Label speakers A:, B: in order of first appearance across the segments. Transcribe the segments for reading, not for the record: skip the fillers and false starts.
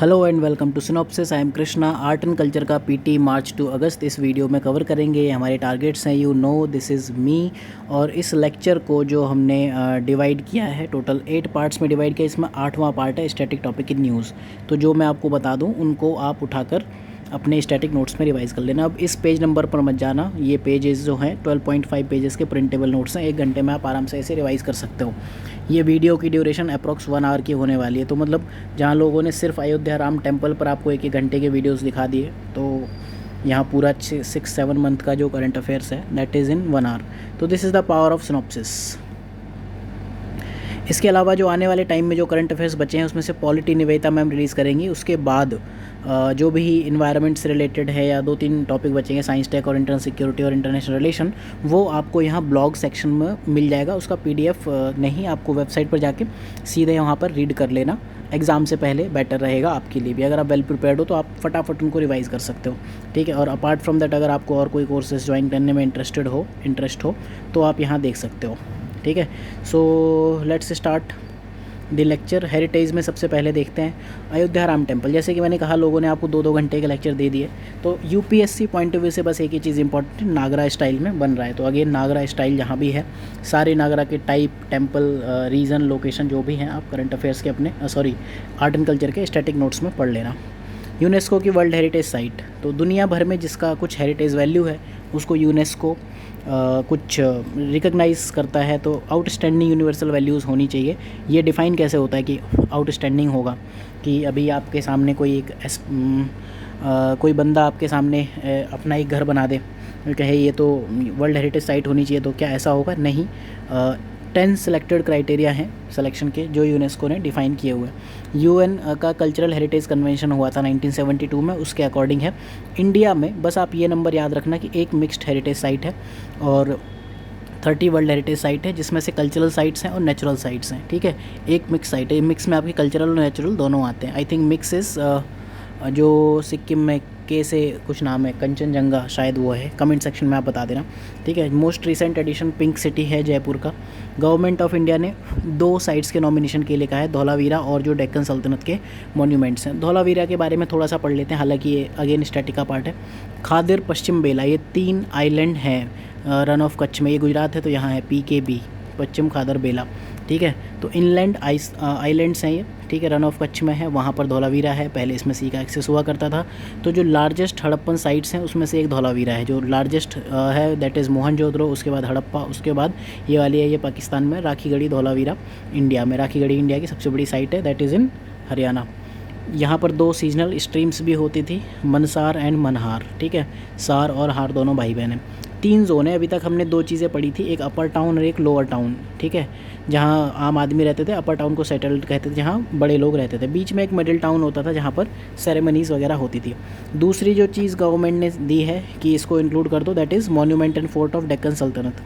A: Hello and welcome to Synopsis. I am Krishna. Art and culture का PT March to August इस video में cover करेंगे। हमारे targets हैं, you know this is me. और इस लेक्चर को जो हमने डिवाइड किया है, टोटल 8 पार्ट्स में डिवाइड किया। इसमें 8वां पार्ट है स्टैटिक टॉपिक इन न्यूज़। तो जो मैं आपको बता दूं उनको आप उठाकर अपने स्टैटिक नोट्स में रिवाइज़ कर लेना। अब इस पेज नंबर पर मत जाना। ये पेजेस जो हैं 12.5 पेजेस के प्रिंटेबल नोट्स हैं। 1 घंटे में आप आराम से ऐसे रिवाइज़ कर सकते हो। ये वीडियो की ड्यूरेशन अप्रॉक्स 1 आवर की होने वाली है। तो मतलब जहाँ लोगों ने सिर्फ अयोध्या राम टेम्पल पर आपको 1-1 घंटे के वीडियोस दिखा दिए, तो यहाँ पूरा 6-7 मंथ का जो करंट अफेयर्स है दैट इज़ इन 1 आवर। तो this is the power of synopsis. इसके अलावा जो आने वाले टाइम में जो करंट अफेयर्स बचे हैं उसमें से पॉलिटी निवेदिता मैम रिलीज़ करेंगी। उसके बाद जो भी इन्वायरमेंट से रिलेटेड है या 2-3 टॉपिक बचेंगे, साइंस टेक और इंटरनेशनल सिक्योरिटी और इंटरनेशनल रिलेशन, वो आपको यहाँ ब्लॉग सेक्शन में मिल जाएगा। उसका पीडीएफ नहीं, आपको वेबसाइट पर जाके सीधे वहाँ पर रीड कर लेना। एग्ज़ाम से पहले बेटर रहेगा आपके लिए भी। अगर आप वेल प्रिपेयर्ड हो तो आप फटाफट उनको रिवाइज़ कर सकते हो, ठीक है। और अपार्ट फ्रॉम दैट, अगर आपको और कोई कोर्सेज ज्वाइन करने में इंटरेस्ट हो तो आप यहाँ देख सकते हो, ठीक है। So let's start the lecture. Heritage में सबसे पहले देखते हैं अयोध्या राम टेम्पल। जैसे कि मैंने कहा, लोगों ने आपको 2-2 घंटे के लेक्चर दे दिए, तो यूपीएससी पॉइंट ऑफ व्यू से बस एक ही चीज़ इंपॉर्टेंट है, नागरा स्टाइल में बन रहा है। तो अगेन नागरा स्टाइल जहाँ भी है, सारे नागरा के टाइप, टेम्पल, रीजन, लोकेशन जो भी हैं, आप करंट अफेयर्स के अपने आर्ट एंड कल्चर के स्टैटिक नोट्स में पढ़ लेना। यूनेस्को की वर्ल्ड हेरिटेज साइट, तो दुनिया भर में जिसका कुछ हेरिटेज वैल्यू है उसको यूनेस्को कुछ रिकग्नाइज़ करता है। तो आउटस्टैंडिंग यूनिवर्सल वैल्यूज़ होनी चाहिए। ये डिफ़ाइन कैसे होता है कि आउटस्टैंडिंग होगा, कि अभी आपके सामने कोई बंदा आपके सामने अपना एक घर बना दे, कहे ये तो वर्ल्ड हेरिटेज साइट होनी चाहिए, तो क्या ऐसा होगा? नहीं। 10 सेलेक्टेड क्राइटेरिया हैं सिलेक्शन के जो यूनेस्को ने डिफ़ाइन किए हुए हैं। यूएन का कल्चरल हेरिटेज कन्वेंशन हुआ था 1972 में, उसके अकॉर्डिंग है। इंडिया में बस आप ये नंबर याद रखना कि एक मिक्स्ड हेरिटेज साइट है और 30 वर्ल्ड हेरिटेज साइट है, जिसमें से कल्चरल साइट्स हैं और नेचुरल साइट्स हैं, ठीक है। एक मिक्स साइट है। मिक्स में आपकी कल्चरल और नेचुरल दोनों आते हैं। आई थिंक मिक्स इज़ जो सिक्किम में के से कुछ नाम है, कंचनजंगा शायद वो है। कमेंट सेक्शन में आप बता देना, ठीक है। Most recent addition pink city है जयपुर का। गवर्नमेंट ऑफ इंडिया ने 2 साइट्स के नॉमिनेशन के लिए कहा है, धौलावीरा और जो डेक्कन सल्तनत के मॉन्यूमेंट्स हैं। धौलावीरा के बारे में थोड़ा सा पढ़ लेते हैं, हालांकि ये अगेन स्टैटिक का पार्ट है। खादिर, पश्चिम बेला, ये 3 आइलैंड हैं रन ऑफ कच्छ में। ये गुजरात है तो यहाँ है पीकेबी, पश्चिम खादर बेला, ठीक है। तो इनलैंड आइलैंड्स हैं ये, ठीक है। रन ऑफ कच्छ में है, वहाँ पर धौलावीरा है। पहले इसमें सी का एक्सेस हुआ करता था। तो जो लार्जेस्ट हड़प्पन साइट्स हैं उसमें से एक धौलावीरा है। जो लार्जेस्ट है दैट इज़ मोहनजोदड़ो, उसके बाद हड़प्पा, उसके बाद ये वाली है, ये पाकिस्तान में। राखीगढ़ी, धौलावीरा इंडिया में। राखीगढ़ी इंडिया की सबसे बड़ी साइट है, दैट इज़ इन हरियाणा। यहाँ पर 2 सीजनल स्ट्रीम्स भी होती थी, मनसार एंड मनहार, ठीक है। सार और हार दोनों भाई बहन हैं। 3 जोन है। अभी तक हमने 2 चीज़ें पढ़ी थी, एक अपर टाउन और एक लोअर टाउन, ठीक है। जहाँ आम आदमी रहते थे, अपर टाउन को सेटल्ड कहते थे, जहाँ बड़े लोग रहते थे। बीच में एक मिडिल टाउन होता था जहाँ पर सेरेमनीज़ वगैरह होती थी। दूसरी जो चीज़ गवर्नमेंट ने दी है कि इसको इंक्लूड कर दो, that is monument and fort of Deccan सल्तनत,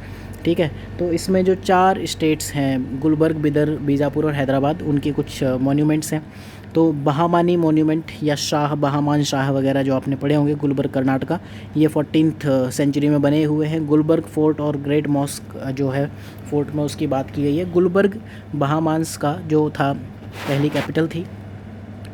A: ठीक है। तो इसमें जो 4 स्टेट्स हैं, गुलबर्ग, बिदर, बीजापुर और हैदराबाद, उनके कुछ मॉन्यूमेंट्स हैं। तो बहामानी मॉन्यूमेंट या शाह बहामान शाह वगैरह जो आपने पढ़े होंगे, गुलबर्ग कर्नाटका, ये 14th सेंचुरी में बने हुए हैं। गुलबर्ग फोर्ट और ग्रेट मॉस्क जो है फोर्ट में, उसकी बात की गई है। गुलबर्ग बहामांस का जो था पहली कैपिटल थी।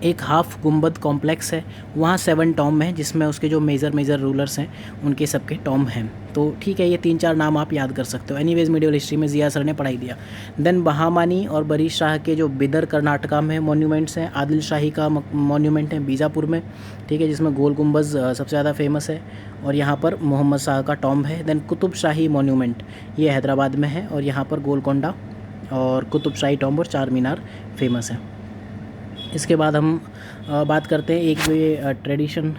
A: एक हाफ गुंबद कॉम्प्लेक्स है, वहाँ 7 टॉम हैं, जिसमें उसके जो मेजर रूलर्स हैं उनके सबके टॉम हैं। तो ठीक है, ये 3-4 नाम आप याद कर सकते हो। एनीवेज मिडियल हिस्ट्री में जिया सर ने पढ़ाई दिया। देन बहामानी और बरी शाह के जो बिदर कर्नाटका में मॉन्यूमेंट्स हैं। आदिल शाही का मॉन्यूमेंट है बीजापुर में, ठीक है, जिसमें गोल गुंबज सबसे ज़्यादा फेमस है और यहाँ पर मोहम्मद शाह का टॉम है। देन कुतुब शाही मॉन्यूमेंट, ये हैदराबाद में है और यहाँ पर गोलकोंडा और कुतुब शाही टॉम और 4 मीनार फेमस है। इसके बाद हम बात करते हैं एक जो ये ट्रेडिशन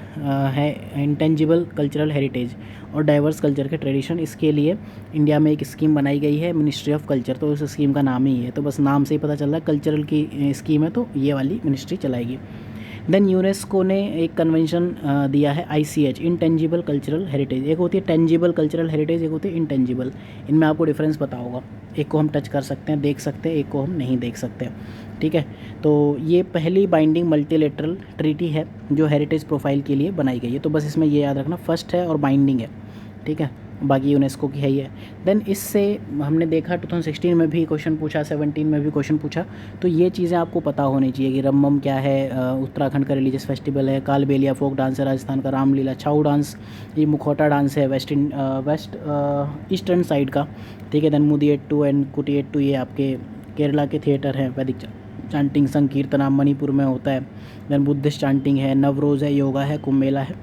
A: है, इंटेंजिबल कल्चरल हेरिटेज और डाइवर्स कल्चर के ट्रेडिशन। इसके लिए इंडिया में एक स्कीम बनाई गई है, मिनिस्ट्री ऑफ कल्चर। तो उस स्कीम का नाम ही है, तो बस नाम से ही पता चल रहा है कल्चरल की स्कीम है, तो ये वाली मिनिस्ट्री चलाएगी। देन यूनेस्को ने एक कन्वेंशन दिया है, ICH, इंटेंजिबल कल्चरल हेरिटेज। एक होती है टेंजिबल कल्चरल हेरिटेज, एक होती है इंटेंजिबल। इनमें आपको डिफरेंस पता होगा। एक को हम टच कर सकते हैं, देख सकते हैं, एक को हम नहीं देख सकते, ठीक है। तो ये पहली बाइंडिंग मल्टीलेटरल ट्रीटी है जो हेरिटेज प्रोफाइल के लिए बनाई गई है। तो बस इसमें ये याद रखना, फर्स्ट है और बाइंडिंग है, ठीक है। बाकी यूनेस्को की है ही है। देन इससे हमने देखा 2016 में भी क्वेश्चन पूछा, 17 में भी क्वेश्चन पूछा, तो ये चीज़ें आपको पता होनी चाहिए कि रम्मम क्या है, उत्तराखंड का रिलीजियस फेस्टिवल है, कालबेलिया फोक डांस है, राजस्थान का रामलीला, छाऊ डांस, ये मुखौटा डांस है वेस्ट ईस्टर्न साइड का, ठीक है। देन मुदियट्टू एंड कुटियट्टू ये आपके केरला के थिएटर हैं, वैदिक चांटिंग संकीर्तना मणिपुर में होता है। देन बुद्धिस्ट चांटिंग है, नवरोज़ है, योगा है, कुंभ मेला है।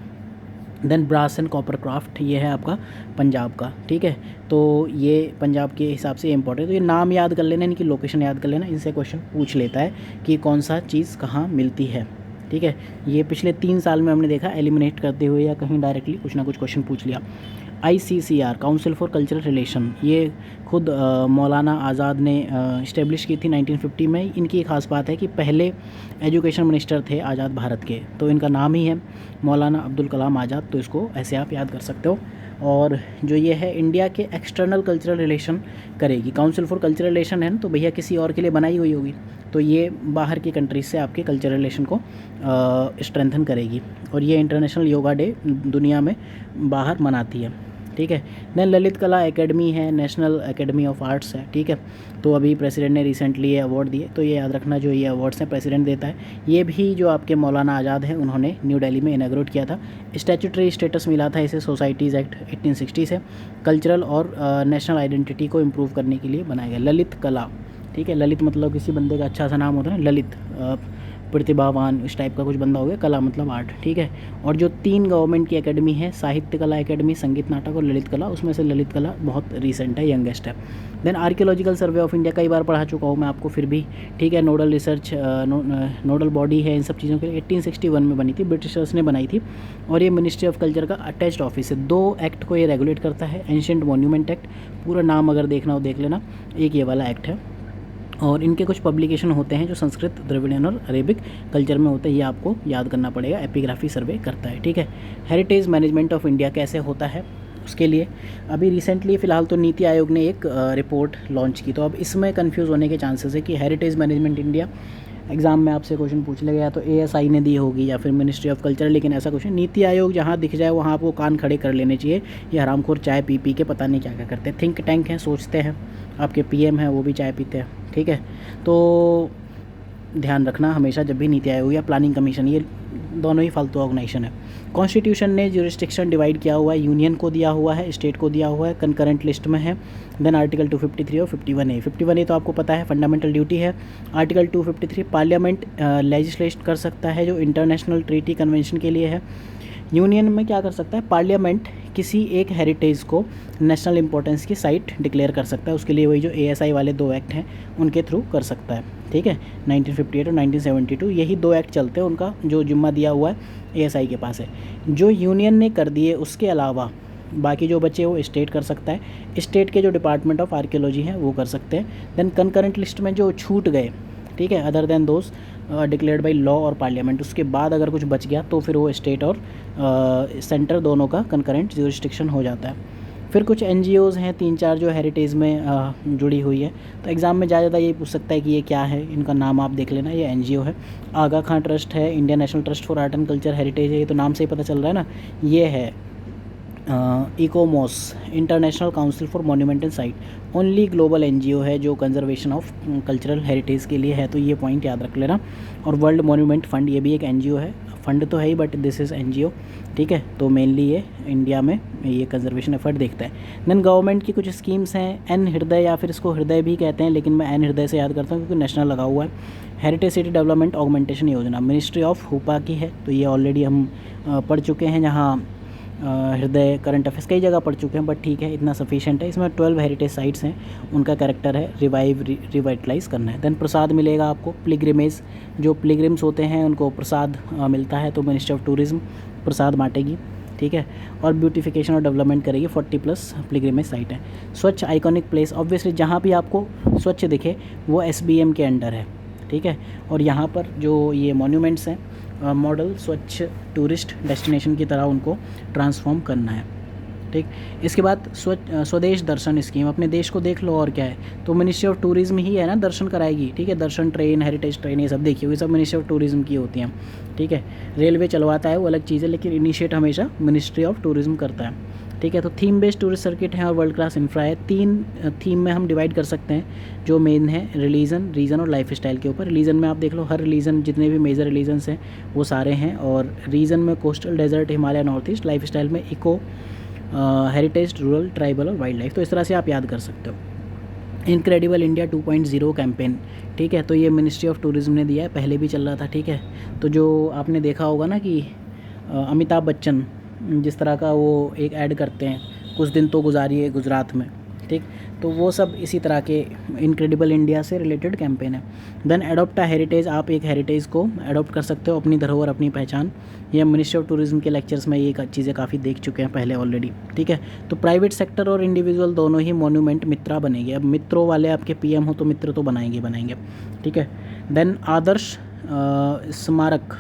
A: Then brass and copper craft ये है आपका पंजाब का, ठीक है। तो ये पंजाब के हिसाब से इम्पोर्टेंट, तो ये नाम याद कर लेना, इनकी लोकेशन याद कर लेना, इनसे क्वेश्चन पूछ लेता है कि कौन सा चीज़ कहाँ मिलती है, ठीक है। ये पिछले 3 साल में हमने देखा एलिमिनेट करते हुए या कहीं डायरेक्टली कुछ ना कुछ क्वेश्चन पूछ लिया। ICCR council for cultural relation, ये खुद मौलाना आज़ाद ने इस्टेब्लिश की थी 1950 में। इनकी एक ख़ास बात है कि पहले एजुकेशन मिनिस्टर थे आज़ाद भारत के, तो इनका नाम ही है मौलाना अब्दुल कलाम आज़ाद, तो इसको ऐसे आप याद कर सकते हो। और जो ये है इंडिया के एक्सटर्नल कल्चरल रिलेशन करेगी, काउंसिल फॉर कल्चरल रिलेशन है ना, तो भैया किसी और के लिए बनाई हुई होगी, तो ये बाहर की कंट्रीज से आपके कल्चरल रिलेशन को स्ट्रेंथन करेगी। और ये इंटरनेशनल योगा डे दुनिया में बाहर मनाती है, ठीक है। देन ललित कला एकेडमी है, नेशनल एकेडमी ऑफ आर्ट्स है, ठीक है। तो अभी प्रेसिडेंट ने रिसेंटली ये अवार्ड दिए, तो ये याद रखना, जो ये अवार्ड्स हैं प्रेसिडेंट देता है। ये भी जो आपके मौलाना आज़ाद हैं उन्होंने न्यू दिल्ली में इनॉग्रेट किया था। स्टैट्यूटरी स्टेटस मिला था इसे सोसाइटीज़ एक्ट 1860 से। कल्चरल और नेशनल आइडेंटिटी को इम्प्रूव करने के लिए बनाया गया ललित कला, ठीक है। ललित मतलब किसी बंदे का अच्छा सा नाम होता है ना, ललित प्रतिभावान, इस टाइप का कुछ बंदा हो गया, कला मतलब आर्ट, ठीक है। और जो 3 गवर्नमेंट की एकेडमी है, साहित्य कला एकेडमी, संगीत नाटक और ललित कला, उसमें से ललित कला बहुत रिसेंट है, यंगेस्ट है। Then archaeological survey of India, कई बार पढ़ा चुका हूँ मैं आपको, फिर भी ठीक है। नोडल रिसर्च नोडल बॉडी है इन सब चीज़ों के लिए, 1861 में बनी थी, ब्रिटिशर्स ने बनाई थी। और ये मिनिस्ट्री ऑफ कल्चर का अटैच्ड ऑफिस है। 2 एक्ट को ये रेगुलेट करता है, एंशिएंट मॉन्यूमेंट एक्ट, पूरा नाम अगर देखना हो देख लेना, एक ये वाला एक्ट है। और इनके कुछ पब्लिकेशन होते हैं जो संस्कृत, द्रविडियन और अरेबिक कल्चर में होते हैं, ये आपको याद करना पड़ेगा। एपिग्राफी सर्वे करता है, ठीक है। हेरिटेज मैनेजमेंट ऑफ इंडिया कैसे होता है, उसके लिए अभी रिसेंटली फ़िलहाल तो नीति आयोग ने एक रिपोर्ट लॉन्च की, तो अब इसमें कन्फ्यूज़ होने के चांसेस है कि हेरिटेज मैनेजमेंट इंडिया एग्ज़ाम में आपसे क्वेश्चन पूछ लिया गया तो ASI ने दी होगी या फिर मिनिस्ट्री ऑफ कल्चर, लेकिन ऐसा कुछ नहीं। नीति आयोग जहाँ दिख जाए वहाँ आपको कान खड़े कर लेने चाहिए। ये हरामखोर चाय पी पी के पता नहीं क्या क्या करते हैं, थिंक टैंक हैं, सोचते हैं। आपके PM हैं वो भी चाय पीते हैं, ठीक है। तो ध्यान रखना हमेशा जब भी नीति आयोग या प्लानिंग कमीशन, ये दोनों ही फालतू ऑर्गेनाइजेशन है। कॉन्स्टिट्यूशन ने ज्यूरिस्डिक्शन डिवाइड किया हुआ है, यूनियन को दिया हुआ है, स्टेट को दिया हुआ है, कंकरेंट लिस्ट में है। देन आर्टिकल 253 और 51A। 51A तो आपको पता है फंडामेंटल ड्यूटी है। आर्टिकल 253 पार्लियामेंट लेजिस्लेट कर सकता है जो इंटरनेशनल ट्रीटी कन्वेंशन के लिए है। यूनियन में क्या कर सकता है, पार्लियामेंट किसी एक हेरिटेज को नेशनल इंपॉर्टेंस की साइट डिक्लेयर कर सकता है, उसके लिए वही जो ASI वाले 2 एक्ट हैं उनके थ्रू कर सकता है, ठीक है। 1958 और 1972 यही 2 एक्ट चलते हैं, उनका जो जिम्मा दिया हुआ है ASI के पास है। जो यूनियन ने कर दिए उसके अलावा बाकी जो बचे वो स्टेट कर सकता है। स्टेट के जो डिपार्टमेंट ऑफ आर्कियोलॉजी हैं वो कर सकते हैं। देन कंकरेंट लिस्ट में जो छूट गए, ठीक है, other than those declared by law और पार्लियामेंट, उसके बाद अगर कुछ बच गया तो फिर वो स्टेट और सेंटर दोनों का कंकरेंट ज्यूरिस्डिक्शन हो जाता है। फिर कुछ NGOs हैं 3-4 जो हेरिटेज में जुड़ी हुई है, तो एग्ज़ाम में ज़्यादा यही पूछ सकता है कि ये क्या है, इनका नाम आप देख लेना। ये NGO है। आगा खां ट्रस्ट है, Indian national trust for art and culture heritage है, ये तो नाम से ही पता चल रहा है ना। ये है ICOMOS, International Council for Monument and Site, only global NGO है जो कंजर्वेशन ऑफ कल्चरल हेरिटेज के लिए है, तो ये पॉइंट याद रख लेना। और वर्ल्ड मॉन्यूमेंट फंड, ये भी एक NGO है, फंड तो है ही बट दिस इज़ NGO, ठीक है। तो मेनली ये इंडिया में ये कंजर्वेशन एफर्ट देखता है। देन गवर्नमेंट की कुछ स्कीम्स हैं, N हृदय या फिर इसको हृदय भी कहते हैं, लेकिन मैं N हृदय से याद करता हूँ क्योंकि नेशनल लगा हुआ है। हेरिटेज सिटी डेवलपमेंट ऑगमेंटेशन योजना मिनिस्ट्री ऑफ हुपा की है, तो ये ऑलरेडी हम पढ़ चुके हैं, जहाँ हृदय करंट अफेयर्स कई जगह पढ़ चुके हैं, बट ठीक है इतना सफिशिएंट है। इसमें 12 हेरिटेज साइट्स हैं, उनका कैरेक्टर है रिवाइटलाइज करना है। देन प्रसाद मिलेगा आपको, पिलग्रिमेज, जो पिलग्रिम्स होते हैं उनको प्रसाद मिलता है, तो मिनिस्ट्री ऑफ टूरिज्म प्रसाद बांटेगी, ठीक है। और ब्यूटिफिकेशन और डेवलपमेंट करेगी, 40+ पिलग्रिमेज साइट है। स्वच्छ आइकॉनिक प्लेस, ऑब्वियसली जहाँ भी आपको स्वच्छ दिखे वो SBM के अंडर है, ठीक है। और यहाँ पर जो ये मॉन्यूमेंट्स हैं मॉडल स्वच्छ टूरिस्ट डेस्टिनेशन की तरह उनको ट्रांसफॉर्म करना है, ठीक। इसके बाद स्वदेश दर्शन स्कीम, अपने देश को देख लो और क्या है, तो मिनिस्ट्री ऑफ टूरिज्म ही है ना दर्शन कराएगी, ठीक है। दर्शन ट्रेन, हेरिटेज ट्रेन, ये सब देखिए, ये सब मिनिस्ट्री ऑफ टूरिज्म की होती हैं, ठीक है। रेलवे चलवाता है वो अलग चीज़ है, लेकिन इनिशिएट हमेशा मिनिस्ट्री ऑफ टूरिज्म करता है। ठीक है। तो थीम बेस्ड टूरिस्ट सर्किट है और वर्ल्ड क्लास इंफ्रा है। 3 थीम में हम डिवाइड कर सकते हैं जो मेन है, रिलीजन, रीजन और लाइफ स्टाइल के ऊपर। रिलीजन में आप देख लो, हर रिलीजन जितने भी मेजर रिलीजन्स हैं वो सारे हैं, और रीजन में coastal, desert, Himalaya, north east. Lifestyle में इको, हेरिटेज, रूरल, ट्राइबल और वाइल्ड लाइफ। तो इस तरह से आप याद कर सकते हो। इनक्रेडिबल इंडिया 2.0 कैंपेन, ठीक है, तो ये मिनिस्ट्री ऑफ टूरिज्म ने दिया है, पहले भी चल रहा था, ठीक है। तो जो आपने देखा होगा ना कि अमिताभ बच्चन जिस तरह का वो एक ऐड करते हैं, कुछ दिन तो गुजारिए गुजरात में, ठीक, तो वो सब इसी तरह के इनक्रेडिबल इंडिया से रिलेटेड कैंपेन है। देन एडोप्ट अ हेरिटेज, आप एक हेरिटेज को एडोप्ट कर सकते हो, अपनी धरोहर, अपनी पहचान। ये मिनिस्ट्री ऑफ टूरिज्म के लेक्चर्स में ये चीज़ें काफ़ी देख चुके हैं पहले ऑलरेडी, ठीक है। तो प्राइवेट सेक्टर और इंडिविजुअल दोनों ही मोन्यूमेंट मित्रा बनेंगे। अब मित्रों वाले आपके पीएम हो तो मित्र तो बनाएंगे, ठीक है। देन आदर्श स्मारक,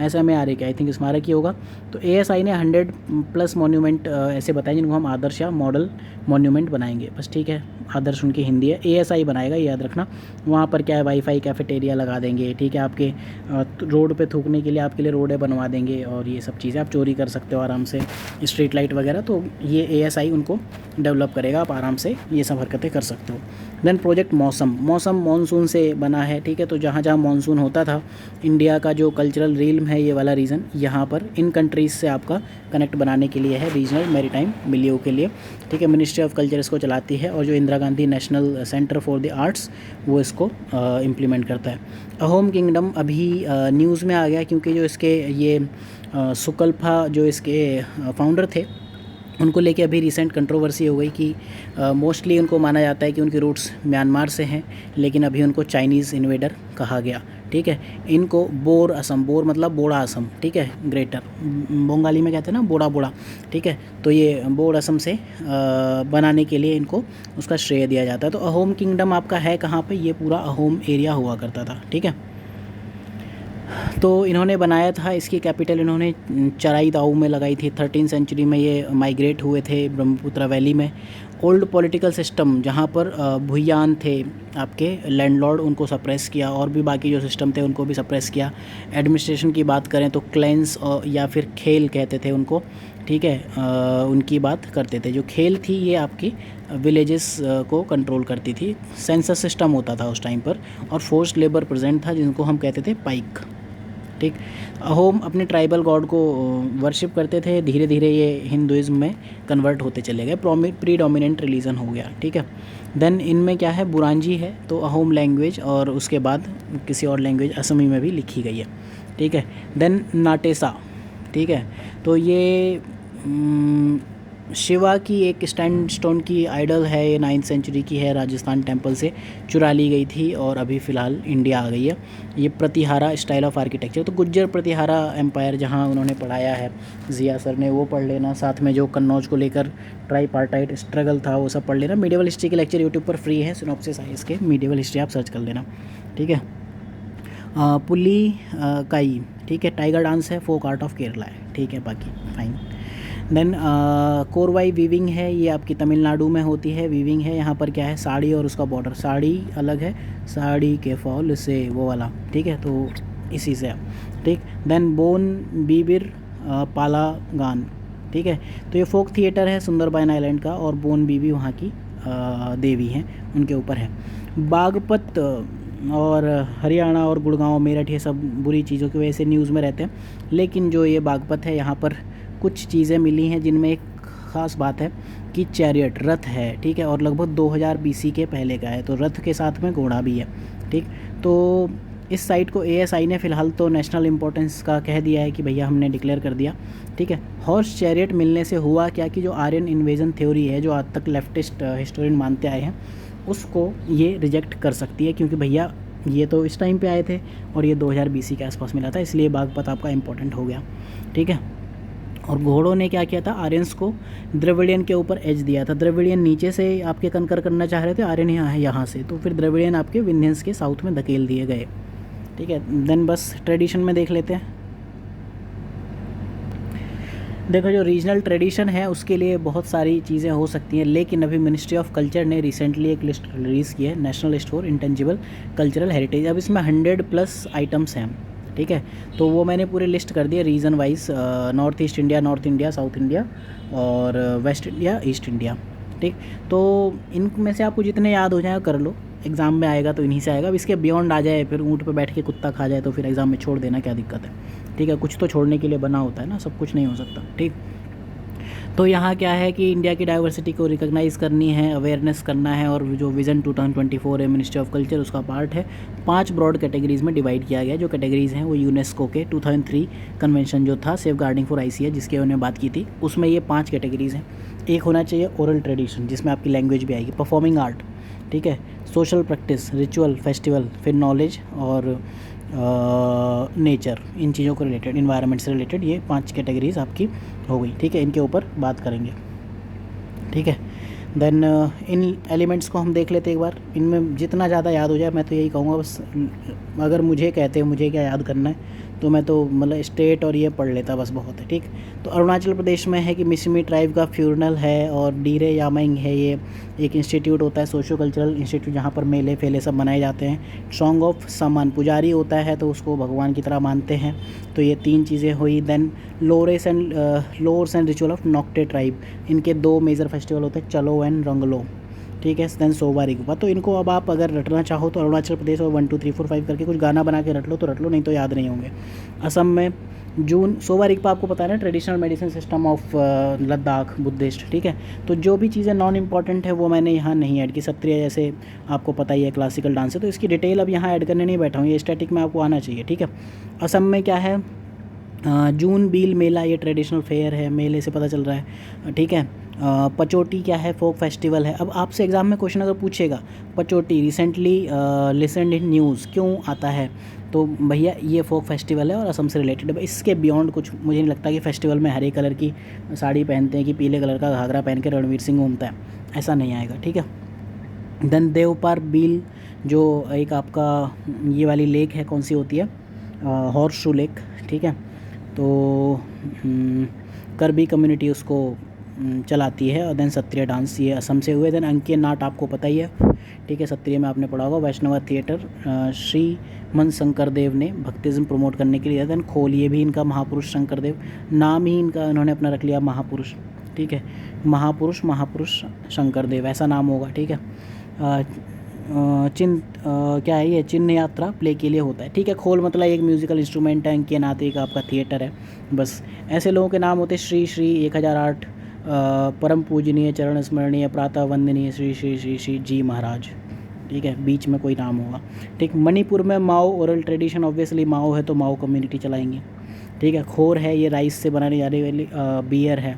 A: SMARK, आई थिंक स्मारक ही होगा। तो ASI ने 100+ मोन्यूमेंट ऐसे बताए जिनको हम आदर्श या मॉडल मोन्यूमेंट बनाएंगे, बस, ठीक है। आदर्श उनकी हिंदी है, ASI बनाएगा, ये याद रखना। वहाँ पर क्या है, वाईफाई, कैफेटेरिया लगा देंगे, ठीक है। आपके रोड पे थूकने के लिए आपके लिए रोडें बनवा देंगे, और ये सब चीज़ें आप चोरी कर सकते हो आराम से, स्ट्रीट लाइट वगैरह, तो ये ASI उनको डेवलप करेगा, आप आराम से ये सब हरकतें कर सकते हो। देन प्रोजेक्ट मौसम मानसून से बना है, ठीक है। तो जहाँ जहाँ मानसून होता था, इंडिया का जो कल्चरल रील्म है ये वाला रीजन, यहाँ पर इन कंट्रीज़ से आपका कनेक्ट बनाने के लिए है, रीजनल मैरीटाइम मिलियो के लिए, ठीक है। मिनिस्ट्री ऑफ कल्चर इसको चलाती है, और जो Indira Gandhi national centre for the arts वो इसको इम्प्लीमेंट करता है। अहोम किंगडम अभी न्यूज़ में आ गया, क्योंकि जो इसके ये सुकल्फा जो इसके फाउंडर थे, उनको लेके अभी रिसेंट कंट्रोवर्सी हो गई कि मोस्टली उनको माना जाता है कि उनकी रूट्स म्यांमार से हैं, लेकिन अभी उनको चाइनीज़ इन्वेडर कहा गया, ठीक है। इनको बोर असम, बोर मतलब बोड़ा असम, ठीक है, ग्रेटर बंगाली में कहते हैं ना बोड़ा, ठीक है। तो ये बोड़ असम से बनाने के लिए इनको उसका श्रेय दिया जाता है। तो अहोम किंगडम आपका है कहाँ पे, ये पूरा अहोम एरिया हुआ करता था, ठीक है। तो इन्होंने बनाया था, इसकी कैपिटल इन्होंने चराई दाऊ में लगाई थी। 13वीं सेंचुरी में ये माइग्रेट हुए थे ब्रह्मपुत्र वैली में। ओल्ड पॉलिटिकल सिस्टम जहाँ पर भुयान थे आपके लैंडलॉर्ड, उनको सप्रेस किया, और भी बाकी जो सिस्टम थे उनको भी सप्रेस किया। एडमिनिस्ट्रेशन की बात करें तो क्लैंस या फिर खेल कहते थे उनको, ठीक है, उनकी बात करते थे। जो खेल थी ये आपकी विलेजेस को कंट्रोल करती थी। सेंसस सिस्टम होता था उस टाइम पर, और फोर्स्ड लेबर प्रेजेंट था जिनको हम कहते थे पाइक, ठीक। अहोम अपने ट्राइबल गॉड को वर्शिप करते थे, धीरे धीरे ये हिंदुइज्म में कन्वर्ट होते चले गए, प्रीडोमिनेंट रिलीजन हो गया, ठीक है। देन इनमें क्या है, बुरांजी है, तो अहोम लैंग्वेज, और उसके बाद किसी और लैंग्वेज असमी में भी लिखी गई है, ठीक है। देन नाटेसा, ठीक है, तो ये शिवा की एक स्टोन की आइडल है, ये 9वीं सेंचुरी की है, राजस्थान टेम्पल से चुरा ली गई थी और अभी फ़िलहाल इंडिया आ गई है। ये प्रतिहारा स्टाइल ऑफ आर्किटेक्चर, तो गुज्जर प्रतिहारा एम्पायर जहाँ उन्होंने पढ़ाया है जिया सर ने, वो पढ़ लेना। साथ में जो कन्नौज को लेकर ट्राईपार्टाइट स्ट्रगल था वो सब पढ़ लेना। मीडियवल हिस्ट्री के लेक्चर यूट्यूब पर फ्री है, सिनॉप्सिस है इसके, मीडियवल हिस्ट्री आप सर्च कर लेना, ठीक है। पुली काई, ठीक है, टाइगर डांस है, फोक आर्ट ऑफ केरला है, ठीक है, बाकी फाइन। देन कोरवाई वीविंग है, ये आपकी तमिलनाडु में होती है, वीविंग है। यहाँ पर क्या है, साड़ी और उसका बॉर्डर, साड़ी अलग है, साड़ी के फॉल से वो वाला, ठीक है, तो इसी से, ठीक। देन बोन बीबिर पालागान, ठीक है, तो ये फोक थिएटर है सुंदरबन आइलैंड का, और बोन बीबी वहाँ की देवी हैं, उनके ऊपर है। बागपत और हरियाणा और गुड़गांव, मेरठ, ये सब बुरी चीज़ों की वजह से न्यूज़ में रहते हैं, लेकिन जो ये बागपत है यहाँ पर कुछ चीज़ें मिली हैं जिनमें एक ख़ास बात है कि चैरियट, रथ है, ठीक है, और लगभग 2000 BC के पहले का है, तो रथ के साथ में घोड़ा भी है, ठीक। तो इस साइट को ASI ने फ़िलहाल तो नेशनल इम्पोर्टेंस का कह दिया है कि भैया हमने डिक्लेयर कर दिया, ठीक है। हॉर्स चैरियट मिलने से हुआ क्या कि जो आर्यन इन्वेजन थ्योरी है, जो आज तक लेफ्टिस्ट हिस्टोरियन मानते आए हैं, उसको ये रिजेक्ट कर सकती है, क्योंकि भैया ये तो इस टाइम पे आए थे और ये 2000 BC के आसपास मिला था, इसलिए बागपत आपका इंपॉर्टेंट हो गया, ठीक है। और घोड़ों ने क्या किया था, आर्यंस को द्रविडियन के ऊपर एज दिया था। द्रविडियन नीचे से आपके कनकर करना चाह रहे थे, आर्यन यहाँ से, तो फिर द्रविडियन आपके विंध्यंस के साउथ में धकेल दिए गए, ठीक है। देन बस ट्रेडिशन में देख लेते हैं। देखो जो रीजनल ट्रेडिशन है उसके लिए बहुत सारी चीज़ें हो सकती हैं, लेकिन अभी मिनिस्ट्री ऑफ कल्चर ने रिसेंटली एक लिस्ट रिलीज़ की है, national list for intangible cultural heritage. अब इसमें 100+ आइटम्स हैं, ठीक है। तो वो मैंने पूरे लिस्ट कर दिए region wise, north east India, north India, south India और वेस्ट इंडिया, ईस्ट इंडिया। ठीक, तो इनमें से आपको जितने याद हो जाए कर लो, एग्ज़ाम में आएगा तो इन्हीं से आएगा। अब इसके बियॉन्ड आ जाए, फिर ऊँट पे बैठ के कुत्ता खा जाए तो फिर एग्ज़ाम में छोड़ देना, क्या दिक्कत है। ठीक है, कुछ तो छोड़ने के लिए बना होता है ना, सब कुछ नहीं हो सकता। ठीक, तो यहाँ क्या है कि इंडिया की डाइवर्सिटी को रिकॉग्नाइज़ करनी है, अवेयरनेस करना है, और जो विज़न 2024 है मिनिस्ट्री ऑफ कल्चर, उसका पार्ट है। 5 ब्रॉड कैटेगरीज़ में डिवाइड किया गया है। जो कैटेगरीज़ हैं वो यूनेस्को के 2003 कन्वेंशन जो था सेफ गार्डिंग फॉर आईसीए, जिसके उन्होंने बात की थी, उसमें ये 5 कैटेगरीज़ हैं। एक होना चाहिए ओरल ट्रेडिशन, जिसमें आपकी लैंग्वेज भी आएगी, परफॉर्मिंग आर्ट, ठीक है, सोशल प्रैक्टिस, रिचुअल, फेस्टिवल, फिर नॉलेज और नेचर, इन चीज़ों को रिलेटेड, इन्वायरमेंट से रिलेटेड, ये 5 कैटेगरीज आपकी हो गई। ठीक है, इनके ऊपर बात करेंगे। ठीक है, देन इन एलिमेंट्स को हम देख लेते एक बार। इनमें जितना ज़्यादा याद हो जाए, मैं तो यही कहूँगा बस, अगर मुझे कहते हैं मुझे क्या याद करना है, तो मैं तो मतलब स्टेट और ये पढ़ लेता बस, बहुत है। ठीक, तो अरुणाचल प्रदेश में है कि मिसमी ट्राइब का फ्यूनरल है, और डीरे यामिंग है, ये एक इंस्टीट्यूट होता है, सोशो कल्चरल इंस्टीट्यूट, जहाँ पर मेले फेले सब मनाए जाते हैं। सॉन्ग ऑफ समन, पुजारी होता है तो उसको भगवान की तरह मानते हैं। तो ये 3 चीज़ें हुई। Then lores and ritual of Nocte tribe, इनके 2 मेजर फेस्टिवल होते हैं, चलो एंड रंगलो। ठीक है, देन सोवा रिगपा। तो इनको अब आप अगर रटना चाहो तो अरुणाचल प्रदेश और 1 2 3 4 5 करके कुछ गाना बना के रट लो तो रट लो, नहीं तो याद नहीं होंगे। असम में जून, सोवा रिगपा आपको पता है ना, traditional medicine system of Ladakh, Buddhist. ठीक है, तो जो भी चीज़ें नॉन इम्पॉर्टेंट है वो मैंने यहाँ नहीं ऐड की। सत्रिय जैसे आपको पता ही है क्लासिकल डांस है, तो इसकी डिटेल अब यहाँ ऐड करने नहीं बैठा हूँ, ये स्टैटिक में आपको आना चाहिए। ठीक है, असम में क्या है, जून बील मेला, ये ट्रेडिशनल फेयर है, मेले से पता चल रहा है। ठीक है, पचोटी क्या है, फोक फेस्टिवल है। अब आपसे एग्ज़ाम में क्वेश्चन अगर पूछेगा पचोटी रिसेंटली लिसन्ड इन न्यूज़ क्यों आता है, तो भैया ये फोक फेस्टिवल है और असम से रिलेटेड है। इसके बियॉन्ड कुछ मुझे नहीं लगता कि फेस्टिवल में हरे कलर की साड़ी पहनते हैं कि पीले कलर का घाघरा पहन के रणवीर सिंह घूमता है, ऐसा नहीं आएगा। ठीक है, देन देवपार बील, जो एक आपका ये वाली लेक है, कौन सी होती है, हॉर्स शू लेक। ठीक है, तो करबी कम्युनिटी उसको चलाती है। और देन सत्रिय डांस, ये असम से हुए। देन अंकिय नाट आपको पता ही है, ठीक है, सत्रिय में आपने पढ़ा होगा। वैष्णव थिएटर, श्री मन शंकर देव ने भक्तिज्म प्रमोट करने के लिए। देन खोल, ये भी इनका महापुरुष शंकर देव, नाम ही इनका इन्होंने अपना रख लिया महापुरुष। ठीक है, महापुरुष शंकर देव, ऐसा नाम होगा। ठीक है, क्या है ये, चिन्ह यात्रा प्ले के लिए होता है। ठीक है, खोल मतलब एक म्यूज़िकल इंस्ट्रूमेंट है, अंकिय नाथ एक आपका थिएटर है। बस ऐसे लोगों के नाम होते, श्री श्री 1008, परम पूजनीय, चरण स्मरणीय, प्रातः वंदनीय श्री श्री श्री श्री जी महाराज। ठीक है, बीच में कोई नाम होगा। ठीक, मणिपुर में माओ ओरल ट्रेडिशन, ऑब्वियसली माओ है तो माओ कम्युनिटी चलाएंगे। ठीक है, खोर है, ये राइस से बनाने जाने वाली बियर है।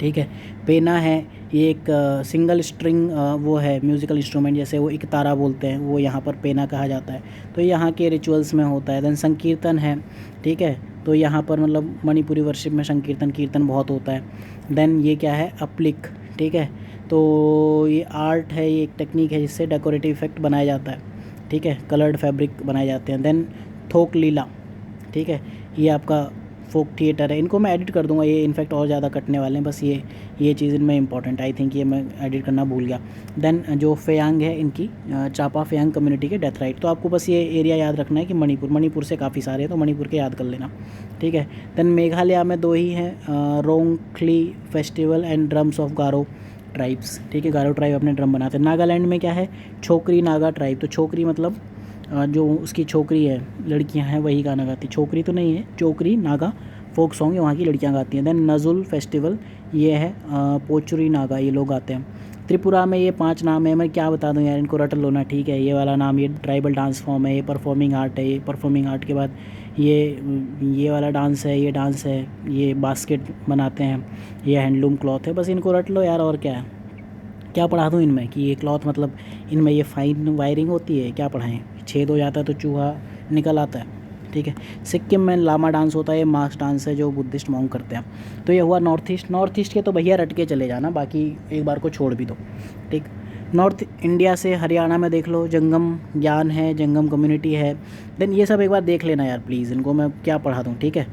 A: ठीक है, पेना है, ये एक सिंगल स्ट्रिंग वो है म्यूज़िकल इंस्ट्रूमेंट, जैसे वो एक तारा बोलते हैं, वो यहाँ पर पेना कहा जाता है, तो यहाँ के रिचुअल्स में होता है। देन संकीर्तन है। ठीक है, तो यहाँ पर मतलब मणिपुरी वर्शिप में संकीर्तन कीर्तन बहुत होता है। देन ये क्या है, अप्लिक। ठीक है, तो ये आर्ट है, ये एक टेक्निक है जिससे डेकोरेटिव इफेक्ट बनाया जाता है। ठीक है, कलर्ड फैब्रिक बनाए जाते हैं। देन थोक लीला। ठीक है, ये आपका फोक थिएटर है। इनको मैं एडिट कर दूंगा, ये इनफैक्ट और ज़्यादा कटने वाले हैं, बस ये चीज़ इनमें इंपॉर्टेंट, आई थिंक ये मैं एडिट करना भूल गया। देन जो फेयांग है, इनकी चापा फेयांग कम्युनिटी के डेथ राइट। तो आपको बस ये एरिया याद रखना है कि मणिपुर से काफ़ी सारे हैं, तो मणिपुर के याद कर लेना। ठीक है, देन मेघालय में 2 ही हैं, Rongkhli festival and drums of Garo tribes. ठीक है, गारो ट्राइब अपने ड्रम बनाते हैं। नागालैंड में क्या है, छोकरी नागा ट्राइब। तो छोकरी मतलब जो उसकी छोकरी है, लड़कियां हैं, वही गाना गाती। छोकरी तो नहीं है, चोकरी नागा फोक सॉन्ग, वहाँ की लड़कियां गाती हैं। देन नजुल फेस्टिवल, ये है पोचुरी नागा, ये लोग गाते हैं। त्रिपुरा में ये 5 नाम है, मैं क्या बता दूं यार, इनको रट लो ना। ठीक है, ये वाला नाम, ये ट्राइबल डांस फॉर्म है, ये परफॉर्मिंग आर्ट है, ये परफॉर्मिंग आर्ट के बाद ये वाला डांस है, ये डांस है, ये बास्केट बनाते हैं, ये हैंडलूम क्लॉथ है। बस इनको रट लो यार, और क्या है, क्या पढ़ा दूँ इनमें कि ये क्लॉथ मतलब इनमें ये फाइन वायरिंग होती है, क्या पढ़ाएँ, छेद हो जाता है तो चूहा निकल आता है। ठीक है, सिक्किम में लामा डांस होता है, ये मास्क डांस है जो बुद्धिस्ट मॉन्क करते हैं। तो ये हुआ नॉर्थ ईस्ट के, तो भैया रट के चले जाना, बाकी एक बार को छोड़ भी दो। ठीक, नॉर्थ इंडिया से हरियाणा में देख लो, जंगम ज्ञान है, जंगम कम्युनिटी है। देन ये सब एक बार देख लेना यार प्लीज़, इनको मैं क्या पढ़ा दूँ। ठीक है,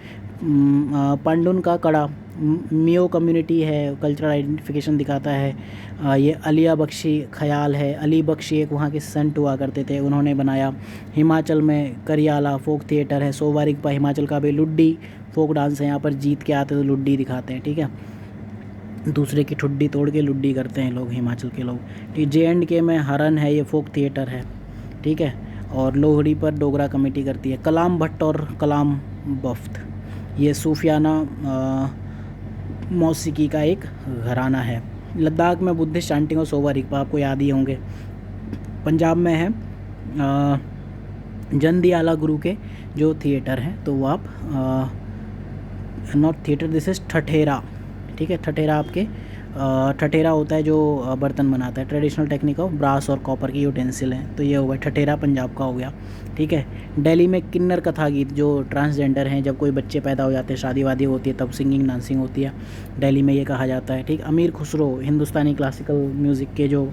A: पांडुन का कड़ा, मियो कम्युनिटी है, कल्चरल आइडेंटिफिकेशन दिखाता है। ये अलिया बख्शी ख़याल है, अली बख्शी एक वहाँ के संत हुआ करते थे, उन्होंने बनाया। हिमाचल में करियाला फोक थिएटर है। सोवा रिगपा हिमाचल का भी लुड्डी फोक डांस है, यहाँ पर जीत के आते तो लुड्डी दिखाते हैं, ठीक है। दूसरे की ठुड्डी तोड़ के लुड्डी करते हैं लोग, हिमाचल के लोग, ठीक। JNK में हरन है, ये फोक थिएटर है, ठीक है। और लोहड़ी पर डोगरा कमेटी करती है। कलाम भट्ट और कलाम बफ्त, ये सूफियाना मौसीकी का एक घराना है। लद्दाख में बुद्धिस्ट चांटिंग और सोवा रिगपा आपको याद ही होंगे। पंजाब में है जंदियाला गुरु के जो थिएटर हैं, तो वो आप नॉट थिएटर, दिस इज़ ठठेरा, ठीक है। ठठेरा आपके ठठेरा होता है जो बर्तन बनाता है, ट्रेडिशनल टेक्निक ऑफ ब्रास और कॉपर की यूटेंसिल है, तो ये हो गया ठठेरा, पंजाब का हो गया, ठीक है। दिल्ली में किन्नर कथा गीत, जो ट्रांसजेंडर हैं, जब कोई बच्चे पैदा हो जाते हैं, शादी वादी होती है, तब सिंगिंग डांसिंग होती है, दिल्ली में ये कहा जाता है, ठीक। अमीर खुसरो हिंदुस्तानी क्लासिकल म्यूज़िक के जो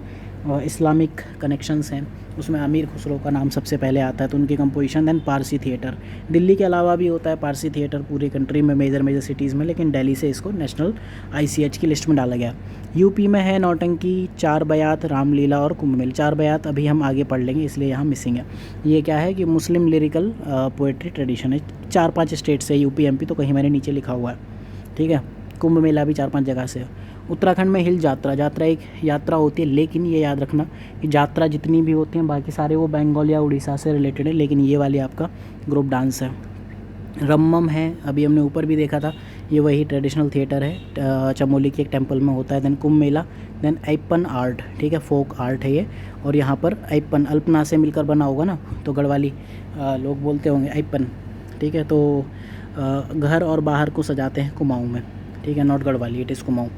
A: इस्लामिक कनेक्शंस हैं, उसमें अमीर खुसरो का नाम सबसे पहले आता है, तो उनकी composition. Then Parsi theatre, Delhi के अलावा भी होता है पारसी थिएटर पूरी कंट्री में, मेजर सिटीज़ में, लेकिन दिल्ली से इसको नेशनल ICH की लिस्ट में डाला गया। यूपी में है नौटंकी, चार बयात, रामलीला और कुंभ मेला। चार बयात अभी हम आगे पढ़ लेंगे, इसलिए यहाँ मिसिंग है। ये क्या है कि मुस्लिम लिरिकल पोएट्री ट्रेडिशन है, 4-5 स्टेट से, UP MP तो कहीं मैंने नीचे लिखा हुआ है, ठीक है। कुंभ मेला भी 4-5 जगह से है। उत्तराखंड में हिल यात्रा, यात्रा एक यात्रा होती है, लेकिन ये याद रखना कि यात्रा जितनी भी होती हैं बाकी सारे वो बंगाल या उड़ीसा से रिलेटेड है, लेकिन ये वाली आपका ग्रुप डांस है। रम्मम है, अभी हमने ऊपर भी देखा था, ये वही ट्रेडिशनल थिएटर है, चमोली के एक टेम्पल में होता है। Then Kumbh Mela, then ऐप्पन art, ठीक है, फोक आर्ट है ये। और यहाँ पर ऐप्पन अल्पना से मिलकर बना होगा ना, तो गढ़वाली लोग बोलते होंगे ऐप्पन, ठीक है। तो घर और बाहर को सजाते हैं कुमाऊँ में, ठीक है, not Garhwali, it is Kumaon.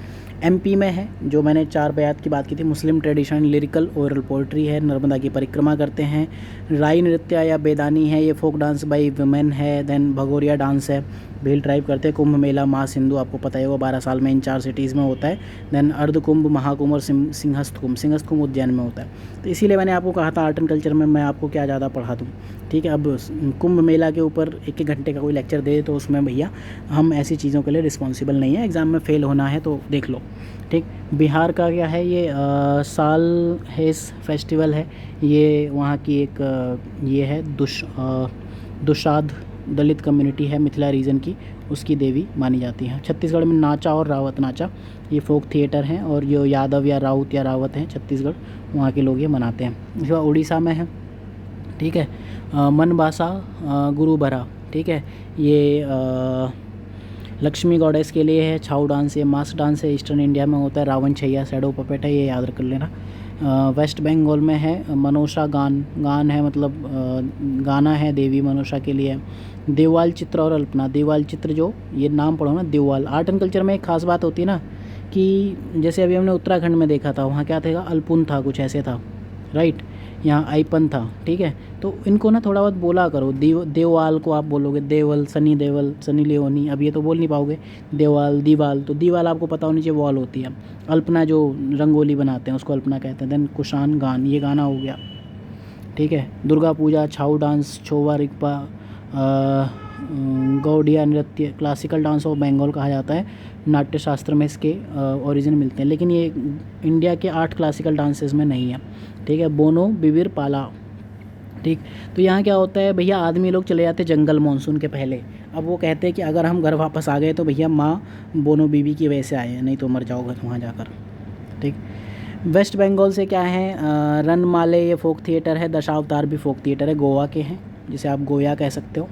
A: MP में है, जो मैंने चार बयात की बात की थी, मुस्लिम ट्रेडिशन लिरिकल ओरल पोइट्री है, नर्मदा की परिक्रमा करते हैं। राई नृत्य या बेदानी है, ये फोक डांस बाई वुमेन है। देन भगोरिया डांस है, भील ट्राइब करते हैं। कुंभ मेला माँ सिंधु आपको पता है, वो 12 साल में इन 4 सिटीज़ में होता है। देन अर्ध कुंभ, महाकुंभ और सिंहस्थ कुंभ उज्जैन में होता है। तो इसीलिए मैंने आपको कहा था आर्ट एंड कल्चर में मैं आपको क्या ज़्यादा पढ़ा दूँ, ठीक है। अब कुंभ मेला के ऊपर 1-1 घंटे का कोई लेक्चर दे तो उसमें भैया हम ऐसी चीज़ों के लिए रिस्पॉन्सिबल नहीं है, एग्ज़ाम में फ़ेल होना है तो देख लो, ठीक। बिहार का क्या है, ये साल हेस फेस्टिवल है, ये वहाँ की एक ये है दुशाद दलित कम्युनिटी है मिथिला रीजन की, उसकी देवी मानी जाती है। छत्तीसगढ़ में नाचा और रावत नाचा, ये फोक थिएटर हैं, और जो यादव या राउत या रावत हैं छत्तीसगढ़, वहाँ के लोग ये मनाते हैं। इसके बाद उड़ीसा में है, ठीक है, मनबासा गुरुबरा, ठीक है, ये लक्ष्मी गॉडेस के लिए है। छाऊ डांस, ये मास्क डांस है, ईस्टर्न इंडिया में होता है। रावण छैया शैडो पपेट है, ये याद कर लेना। वेस्ट बंगाल में है मनोषा गान है, मतलब गाना है देवी मनोषा के लिए। देवाल चित्र और अल्पना, देवाल चित्र जो ये नाम पढ़ो ना, देवाल। आर्ट एंड कल्चर में एक खास बात होती है ना, कि जैसे अभी हमने उत्तराखंड में देखा था, वहाँ क्या था, अल्पुन था, कुछ ऐसे था, राइट। यहाँ आईपन था, ठीक है। तो इनको ना थोड़ा बहुत बोला करो, देवाल को आप बोलोगे देवल, सनी लियोनी, अब ये तो बोल नहीं पाओगे। देवाल, दीवाल, तो दीवाल आपको पता होनी चाहिए वॉल होती है। अल्पना जो रंगोली बनाते हैं उसको अल्पना कहते हैं। देन कुशान गान, ये गाना हो गया, ठीक है। दुर्गा पूजा, छाऊ डांस, छोवा रिगपा, गौड़िया नृत्य, क्लासिकल डांस ऑफ बंगाल कहा जाता है। नाट्य शास्त्र में इसके ओरिजिन मिलते हैं, लेकिन ये इंडिया के 8 क्लासिकल डांसेस में नहीं है, ठीक है। बोनो बिबिर पाला, ठीक। तो यहाँ क्या होता है भैया, आदमी लोग चले जाते जंगल मानसून के पहले। अब वो कहते हैं कि अगर हम घर वापस आ गए तो भैया माँ बोनो बीबी की वजह से आए हैं, नहीं तो मर जाओगे वहाँ जाकर, ठीक। वेस्ट बंगाल से क्या है, रनमाले, ये फोक थिएटर है। दशावतार भी फोक थिएटर है, गोवा के हैं, जिसे आप गोया कह सकते हो।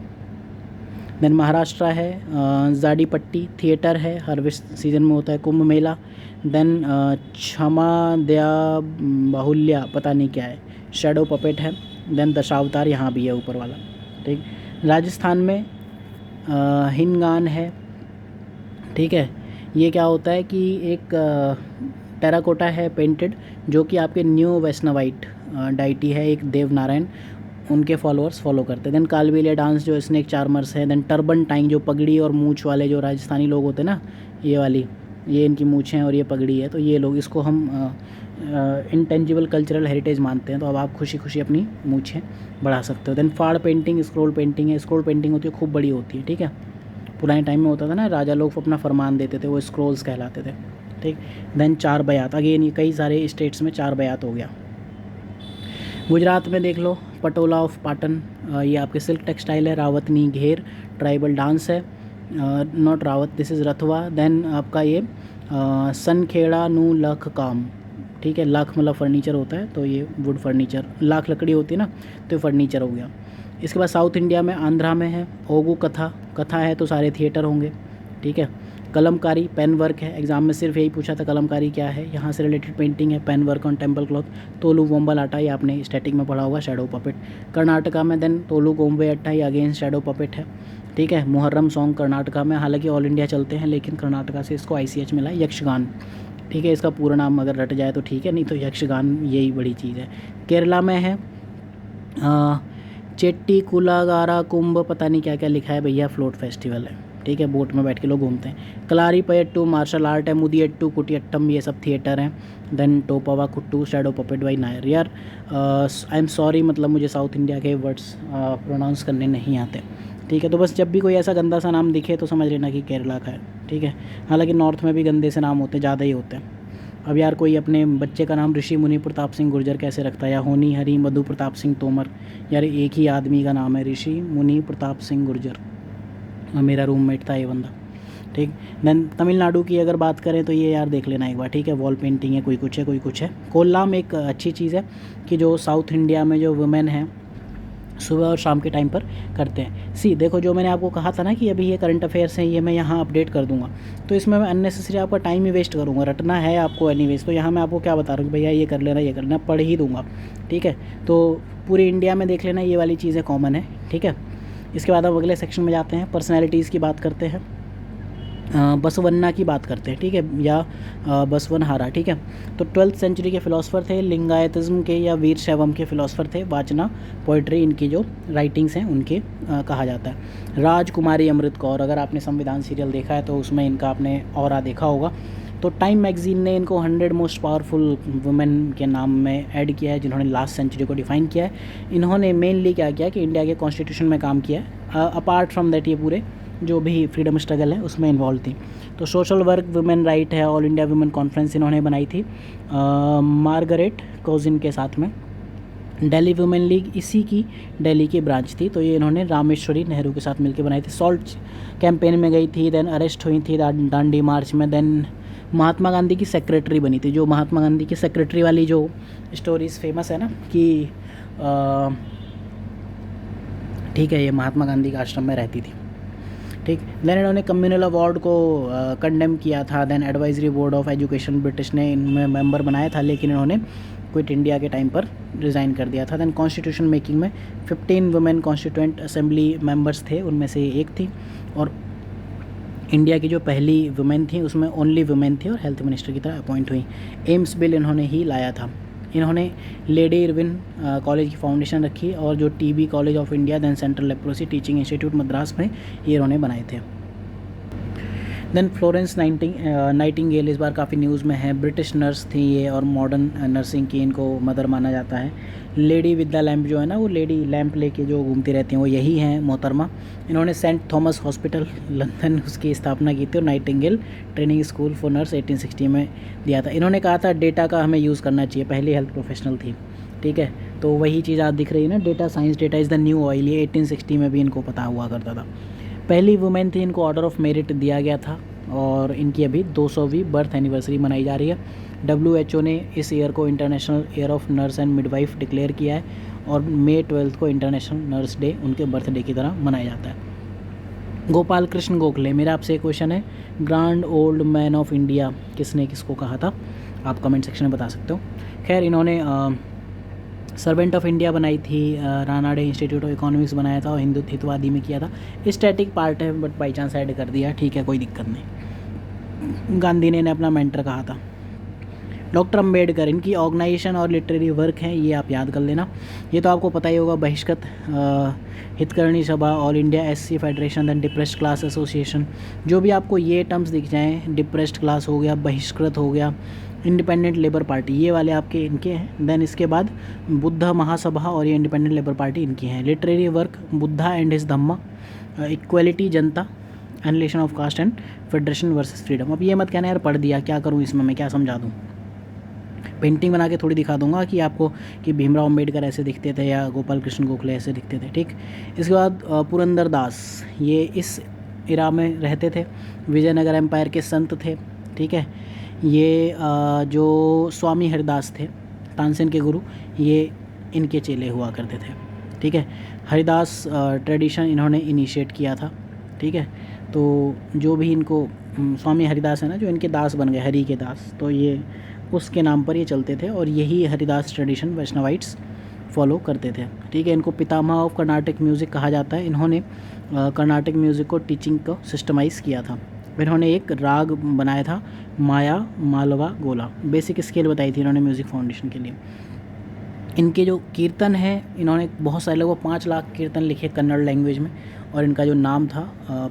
A: देन महाराष्ट्र है, जाडीपट्टी थिएटर है, हार्वेस्ट सीजन में होता है। कुंभ मेला। देन क्षमा दया बाहुल्या, पता नहीं क्या है, शैडो पपेट है। देन दशावतार यहाँ भी है ऊपर वाला, ठीक। राजस्थान में हिनगान है, ठीक है। ये क्या होता है कि एक टेराकोटा है पेंटेड, जो कि आपके न्यू वैष्णवाइट डाइटी है, एक देवनारायण, उनके फॉलोअर्स फॉलो करते हैं। देन कालबेलिया डांस जो स्नेक चार्मर्स है। देन टर्बन टाइंग, जो पगड़ी और मूछ वाले जो राजस्थानी लोग होते हैं ना, ये वाली, ये इनकी मूछें और ये पगड़ी है, तो ये लोग, इसको हम इंटेंजिबल कल्चरल हेरिटेज मानते हैं। तो अब आप खुशी खुशी अपनी मूछें बढ़ा सकते हो। देन फाड़ पेंटिंग, स्क्रोल पेंटिंग है, स्क्रोल पेंटिंग होती है खूब बड़ी होती है, ठीक है। पुराने टाइम में होता था ना, राजा लोग अपना फरमान देते थे, वो स्क्रोल्स कहलाते थे, ठीक। देन 4 बयात, अगेन ये कई सारे स्टेट्स में 4 बयात हो गया। गुजरात में देख लो, पटोला ऑफ पाटन, ये आपके सिल्क टेक्सटाइल है। रावतनी घेर ट्राइबल डांस है, नॉट रावत, दिस इज़ रथवा। देन आपका ये सनखेड़ा नू लख काम, ठीक है, लाख मतलब फर्नीचर होता है, तो ये वुड फर्नीचर, लाख लकड़ी होती है ना, तो ये फर्नीचर हो गया। इसके बाद साउथ इंडिया में आंध्रा में है ओगू कथा, कथा है तो सारे थिएटर होंगे, ठीक है। कलमकारी पेन वर्क है, एग्जाम में सिर्फ यही पूछा था कलमकारी क्या है, यहाँ से रिलेटेड पेंटिंग है, pen work on temple cloth. Tholu Bommalata, ये आपने स्टैटिक में पढ़ा होगा, शैडो पपेट। कर्नाटका में देन तोलू गोम्बे अट्टा, ये अगेन शैडो पपेट है, ठीक है। मुहर्रम सॉन्ग कर्नाटका में, हालांकि ऑल इंडिया चलते हैं लेकिन कर्नाटका से इसको ICH मिला है। यक्षगान, ठीक है, इसका पूरा नाम अगर रट जाए तो ठीक है, नहीं तो यक्षगान यही बड़ी चीज़ है। केरला में है चेट्टी कुलागारा कुंभ, पता नहीं क्या क्या लिखा है भैया, फ्लोट फेस्टिवल है, ठीक है, बोट में बैठ के लोग घूमते हैं। कलारी पयट्टू मार्शल आर्ट है। मुदियट्टू कुटियट्टम, ये सब थिएटर हैं। Then Tholpavakoothu shadow puppet by Nair. यार आई एम सॉरी, मतलब मुझे साउथ इंडिया के वर्ड्स प्रोनाउंस करने नहीं आते, ठीक है। तो बस जब भी कोई ऐसा गंदा सा नाम दिखे तो समझ लेना कि केरला का है, ठीक है। हालांकि नॉर्थ में भी गंदे से नाम होते हैं, ज़्यादा ही होते हैं। अब यार कोई अपने बच्चे का नाम ऋषि मुनि प्रताप सिंह गुर्जर कैसे रखता है, या होनी हरी मधु प्रताप सिंह तोमर, यार एक ही आदमी का नाम है ऋषि मुनि प्रताप सिंह गुर्जर, मेरा रूममेट था ये बंदा, ठीक। देन तमिलनाडु की अगर बात करें तो ये यार देख लेना एक बार, ठीक है, वॉल पेंटिंग है, कोई कुछ है कोई कुछ है। कोल्लाम एक अच्छी चीज़ है कि जो साउथ इंडिया में जो वुमेन हैं सुबह और शाम के टाइम पर करते हैं। सी देखो, जो मैंने आपको कहा था ना कि अभी ये करंट अफेयर्स हैं, ये मैं यहाँ अपडेट कर दूंगा, तो इसमें मैं अननेसेसरी आपका टाइम ही वेस्ट करूँगा, रटना है आपको एनीवेज, तो यहाँ मैं आपको क्या बता रहा हूँ कि भैया ये कर लेना, ये कर लेना, पढ़ ही दूंगा, ठीक है। तो पूरी इंडिया में देख लेना, ये वाली चीज़ें कॉमन है, ठीक है। इसके बाद अब अगले सेक्शन में जाते हैं, पर्सनैलिटीज़ की बात करते हैं, बसवन्ना की बात करते हैं, ठीक है, या बसवनहारा, ठीक है। तो 12th सेंचुरी के फ़िलासफ़र थे, लिंगायतिज़्म के या वीर शैवम के फ़िलासफ़र थे, वाचना पोइट्री इनकी जो राइटिंग्स हैं उनके कहा जाता है। राजकुमारी अमृत कौर, अगर आपने संविधान सीरियल देखा है तो उसमें इनका आपने ऑरा देखा होगा। तो टाइम मैगज़ीन ने इनको 100 मोस्ट पावरफुल वुमेन के नाम में ऐड किया है, जिन्होंने लास्ट सेंचुरी को डिफ़ाइन किया है। इन्होंने मेनली क्या किया कि इंडिया के कॉन्स्टिट्यूशन में काम किया है, अपार्ट फ्रॉम दैट ये पूरे जो भी फ्रीडम स्ट्रगल है उसमें इन्वॉल्व थी। तो सोशल वर्क वुमेन राइट है, ऑल इंडिया वुमेन कॉन्फ्रेंस इन्होंने बनाई थी मार्गरेट कोजिन के साथ में। दिल्ली वुमेन लीग इसी की दिल्ली की ब्रांच थी, तो ये इन्होंने रामेश्वरी नेहरू के साथ मिलकर बनाई थी। सॉल्ट कैंपेन में गई थी, देन अरेस्ट हुई थी दांडी मार्च में। देन महात्मा गांधी की सेक्रेटरी बनी थी, जो महात्मा गांधी की सेक्रेटरी वाली जो स्टोरीज़ फेमस है ना कि ठीक है, ये महात्मा गांधी के आश्रम में रहती थी, ठीक। देन इन्होंने कम्युनल अवार्ड को कंडेम किया था। Then advisory board of education British ने इनमें मेंबर बनाया था, लेकिन इन्होंने क्विट इंडिया के टाइम पर रिज़ाइन कर दिया था। देन कॉन्स्टिट्यूशन मेकिंग में 15 वुमेन कॉन्स्टिट्यूएंट असेंबली मेंबर्स थे, उनमें से एक थी, और इंडिया की जो पहली वुमेन थी उसमें ओनली वुमेन थी और हेल्थ मिनिस्टर की तरह अपॉइंट हुई। एम्स बिल इन्होंने ही लाया था। इन्होंने लेडी इरविन कॉलेज की फाउंडेशन रखी, और जो TB college of India, then central leprosy teaching institute Madras में ये इन्होंने बनाए थे। देन फ्लोरेंस नाइटिंगेल इस बार काफ़ी न्यूज़ में है, ब्रिटिश नर्स थी ये, और मॉडर्न नर्सिंग की इनको मदर माना जाता है। लेडी विद द लैम्प जो है ना, वो लेडी लैम्प लेके जो घूमती रहती हैं वो यही हैं मोहतरमा। इन्होंने सेंट थॉमस हॉस्पिटल लंदन उसकी स्थापना की थी, और Nightingale training school for nurse 1860 में दिया था। इन्होंने कहा था डेटा का हमें यूज़ करना चाहिए, पहली हेल्थ प्रोफेशनल थी, ठीक है। तो वही चीज़ आज दिख रही है ना, data science, data is the new oil, ये 1860 में भी इनको पता हुआ करता था। पहली वुमेन थी, इनको ऑर्डर ऑफ मेरिट दिया गया था, और इनकी अभी 200वीं बर्थ एनिवर्सरी मनाई जा रही है। WHO ने इस ईयर को international year of nurse and midwife declare किया है, और May 12 को इंटरनेशनल नर्स डे उनके बर्थडे की तरह मनाया जाता है। गोपाल कृष्ण गोखले, मेरा आपसे एक क्वेश्चन है, grand old man of India किसने किसको कहा था, आप कमेंट सेक्शन में बता सकते हो। खैर इन्होंने सर्वेंट ऑफ इंडिया बनाई थी, रानाडे इंस्टीट्यूट ऑफ इकोनॉमिक्स बनाया था, और हितवादी में किया था। स्टैटिक पार्ट है बट बाई चांस ऐड कर दिया, ठीक है, कोई दिक्कत नहीं। गांधी ने अपना मेंटर कहा था। डॉक्टर अम्बेडकर, इनकी ऑर्गेनाइजेशन और लिटरेरी वर्क हैं, ये आप याद कर लेना। ये तो आपको पता ही होगा, Bahishkrit Hitkarini Sabha, all India SC federation, then depressed class association. जो भी आपको ये टर्म्स दिख जाएँ, डिप्रेस्ड क्लास हो गया, बहिष्कृत हो गया, इंडिपेंडेंट लेबर पार्टी, ये वाले आपके इनके हैं। देन इसके बाद बुद्ध महासभा और ये इंडिपेंडेंट लेबर पार्टी इनकी हैं। Literary work Buddha and his Dhamma, equality Janata, annihilation of caste and federation versus freedom. अब ये मत कहना यार पढ़ दिया, क्या करूँ इसमें, मैं क्या समझा दूँ, पेंटिंग बना के थोड़ी दिखा दूंगा कि आपको कि भीमराव अंबेडकर ऐसे दिखते थे या गोपाल कृष्ण गोखले ऐसे दिखते थे, ठीक। इसके बाद पुरंदर दास, ये इस इरा में रहते थे, विजयनगर एम्पायर के संत थे, ठीक है। ये जो स्वामी हरिदास थे, तानसेन के गुरु, ये इनके चेले हुआ करते थे, ठीक है। हरिदास ट्रेडिशन इन्होंने इनिशिएट किया था, ठीक है। तो जो भी इनको स्वामी हरिदास है ना, जो इनके दास बन गए, हरि के दास, तो ये उसके नाम पर ये चलते थे और यही हरिदास ट्रेडिशन वैष्णवाइट्स फॉलो करते थे, ठीक है। इनको पितामह ऑफ कर्नाटक म्यूज़िक कहा जाता है। इन्होंने कर्नाटक म्यूज़िक को टीचिंग को सिस्टमाइज़ किया था। इन्होंने एक राग बनाया था, माया मालवा गोला, बेसिक स्केल बताई थी इन्होंने म्यूज़िक फाउंडेशन के लिए। इनके जो कीर्तन है, इन्होंने बहुत सारे लगभग 5 लाख कीर्तन लिखे कन्नड़ लैंग्वेज में, और इनका जो नाम था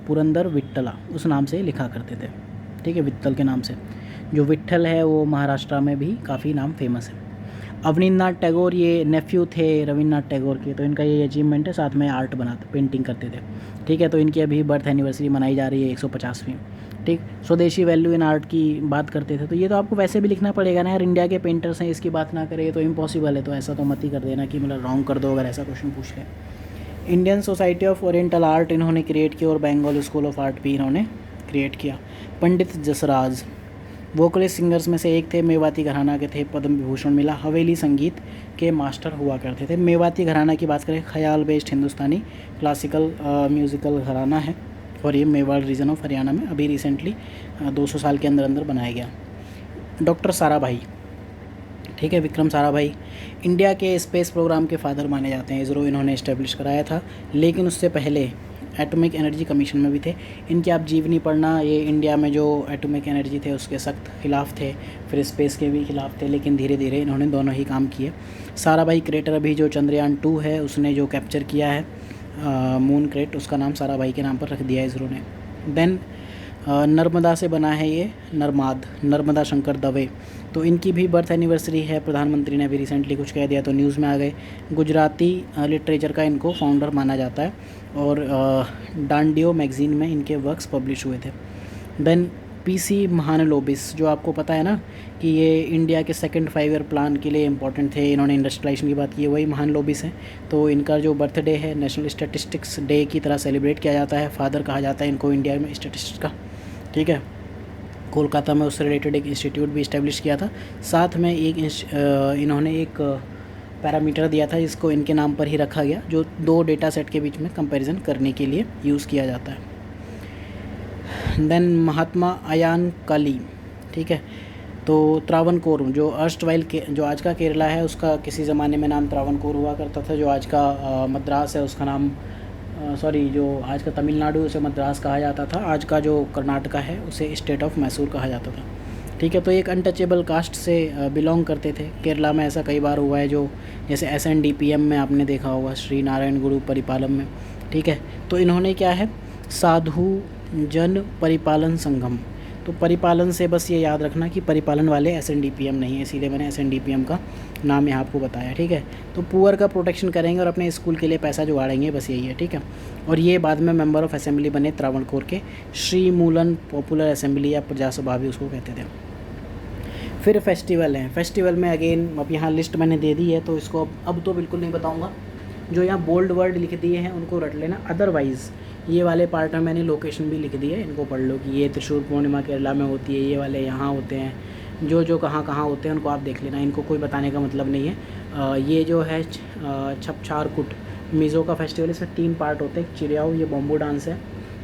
A: पुरंदर विट्ठला, उस नाम से लिखा करते थे, ठीक है, विट्ठल के नाम से। जो विट्ठल है वो महाराष्ट्र में भी काफ़ी नाम फेमस है। अवनींद्रनाथ टैगोर ये नेफ्यू थे रविन्द्रनाथ टैगोर के, तो इनका ये अचीवमेंट है, साथ में आर्ट बनाते, पेंटिंग करते थे, ठीक है। तो इनकी अभी बर्थ एनिवर्सरी मनाई जा रही है 150वीं, ठीक। स्वदेशी वैल्यू इन आर्ट की बात करते थे, तो ये तो आपको वैसे भी लिखना पड़ेगा ना यार, इंडिया के पेंटर्स हैं, इसकी बात ना करें तो इम्पॉसिबल है। तो ऐसा तो मत ही कर देना कि मतलब रॉन्ग कर दो अगर ऐसा क्वेश्चन पूछ रहे हैं। Indian society of oriental art इन्होंने क्रिएट किया, और बंगाल स्कूल ऑफ आर्ट भी इन्होंने क्रिएट किया। पंडित जसराज वोकलिस्ट सिंगर्स में से एक थे, मेवाती घराना के थे, पद्म विभूषण मिला, हवेली संगीत के मास्टर हुआ करते थे। मेवाती घराना की बात करें, ख्याल बेस्ड हिंदुस्तानी क्लासिकल म्यूज़िकल घराना है, और ये मेवाड़ रीजन ऑफ हरियाणा में अभी रिसेंटली 200 साल के अंदर अंदर बनाया गया। डॉक्टर साराभाई, ठीक है, विक्रम साराभाई इंडिया के स्पेस प्रोग्राम के फादर माने जाते हैं। इसरो इन्होंने इस्टेब्लिश कराया था, लेकिन उससे पहले एटॉमिक एनर्जी कमीशन में भी थे। इनकी आप जीवनी पढ़ना, ये इंडिया में जो एटॉमिक एनर्जी थे उसके सख्त खिलाफ थे, फिर स्पेस के भी खिलाफ थे, लेकिन धीरे धीरे इन्होंने दोनों ही काम किए। साराभाई क्रेटर अभी जो चंद्रयान 2 है उसने जो कैप्चर किया है मून क्रेट, उसका नाम साराभाई के नाम पर रख दिया है इसरो ने। देन नर्मदा से बना है ये नर्मदा शंकर दवे, तो इनकी भी बर्थ एनिवर्सरी है। प्रधानमंत्री ने अभी रिसेंटली कुछ कह दिया तो न्यूज़ में आ गए। गुजराती लिटरेचर का इनको फाउंडर माना जाता है, और डांडियो मैगज़ीन में इनके वर्क्स पब्लिश हुए थे। देन पीसी महानलोबिस, जो आपको पता है ना कि ये इंडिया के सेकंड 5 ईयर प्लान के लिए इंपॉर्टेंट थे, इन्होंने इंडस्ट्रियलाइजेशन की बात की है, वही महानलोबिस हैं। तो इनका जो बर्थडे है नेशनल स्टैटिस्टिक्स डे की तरह सेलिब्रेट किया जाता है। फादर कहा जाता है इनको इंडिया में स्टैटिस्टिक्स का, ठीक है। कोलकाता में उससे रिलेटेड एक इंस्टीट्यूट भी इस्टेब्लिश किया था। साथ में एक इन्होंने एक पैरामीटर दिया था जिसको इनके नाम पर ही रखा गया, जो 2 डेटा सेट के बीच में कंपैरिजन करने के लिए यूज़ किया जाता है। देन महात्मा अयान काली, ठीक है। तो त्रावणकोर, जो अर्स्टवाइल के जो आज का केरला है उसका किसी ज़माने में नाम त्रावणकोर हुआ करता था। जो आज का मद्रास है उसका नाम जो आज का तमिलनाडु उसे मद्रास कहा जाता था। आज का जो कर्नाटका है उसे स्टेट ऑफ मैसूर कहा जाता था, ठीक है। तो एक अनटचेबल कास्ट से बिलोंग करते थे। केरला में ऐसा कई बार हुआ है, जो जैसे SNDPM में आपने देखा होगा, श्री नारायण गुरु परिपालम में, ठीक है। तो इन्होंने क्या है, साधु जन परिपालन संगम, तो परिपालन से बस ये याद रखना कि परिपालन वाले SNDPM नहीं है, इसीलिए मैंने SNDPM का नाम यहाँ आपको बताया, ठीक है। तो पुअर का प्रोटेक्शन करेंगे और अपने स्कूल के लिए पैसा जुगाड़ेंगे, बस यही है, ठीक है। और ये बाद में मेंबर ऑफ असेंबली बने त्रावणकोर के। श्री मूलन पॉपुलर असेंबली या प्रजासभा भी उसको कहते थे। फिर फेस्टिवल हैं। फेस्टिवल में अगेन अब यहाँ लिस्ट मैंने दे दी है, तो इसको अब तो बिल्कुल नहीं बताऊँगा। जो यहाँ बोल्ड वर्ड लिख दिए हैं उनको रट लेना, अदरवाइज़ ये वाले पार्ट में मैंने लोकेशन भी लिख दी है, इनको पढ़ लो कि ये त्रिशूल पूर्णिमा केरला में होती है, ये वाले यहाँ होते हैं, जो कहाँ होते हैं उनको आप देख लेना, इनको कोई बताने का मतलब नहीं है। ये जो है छपछारकुट मिज़ो का फेस्टिवल, इसमें 3 पार्ट होते हैं। चिड़ियाओ, ये बॉम्बो डांस है,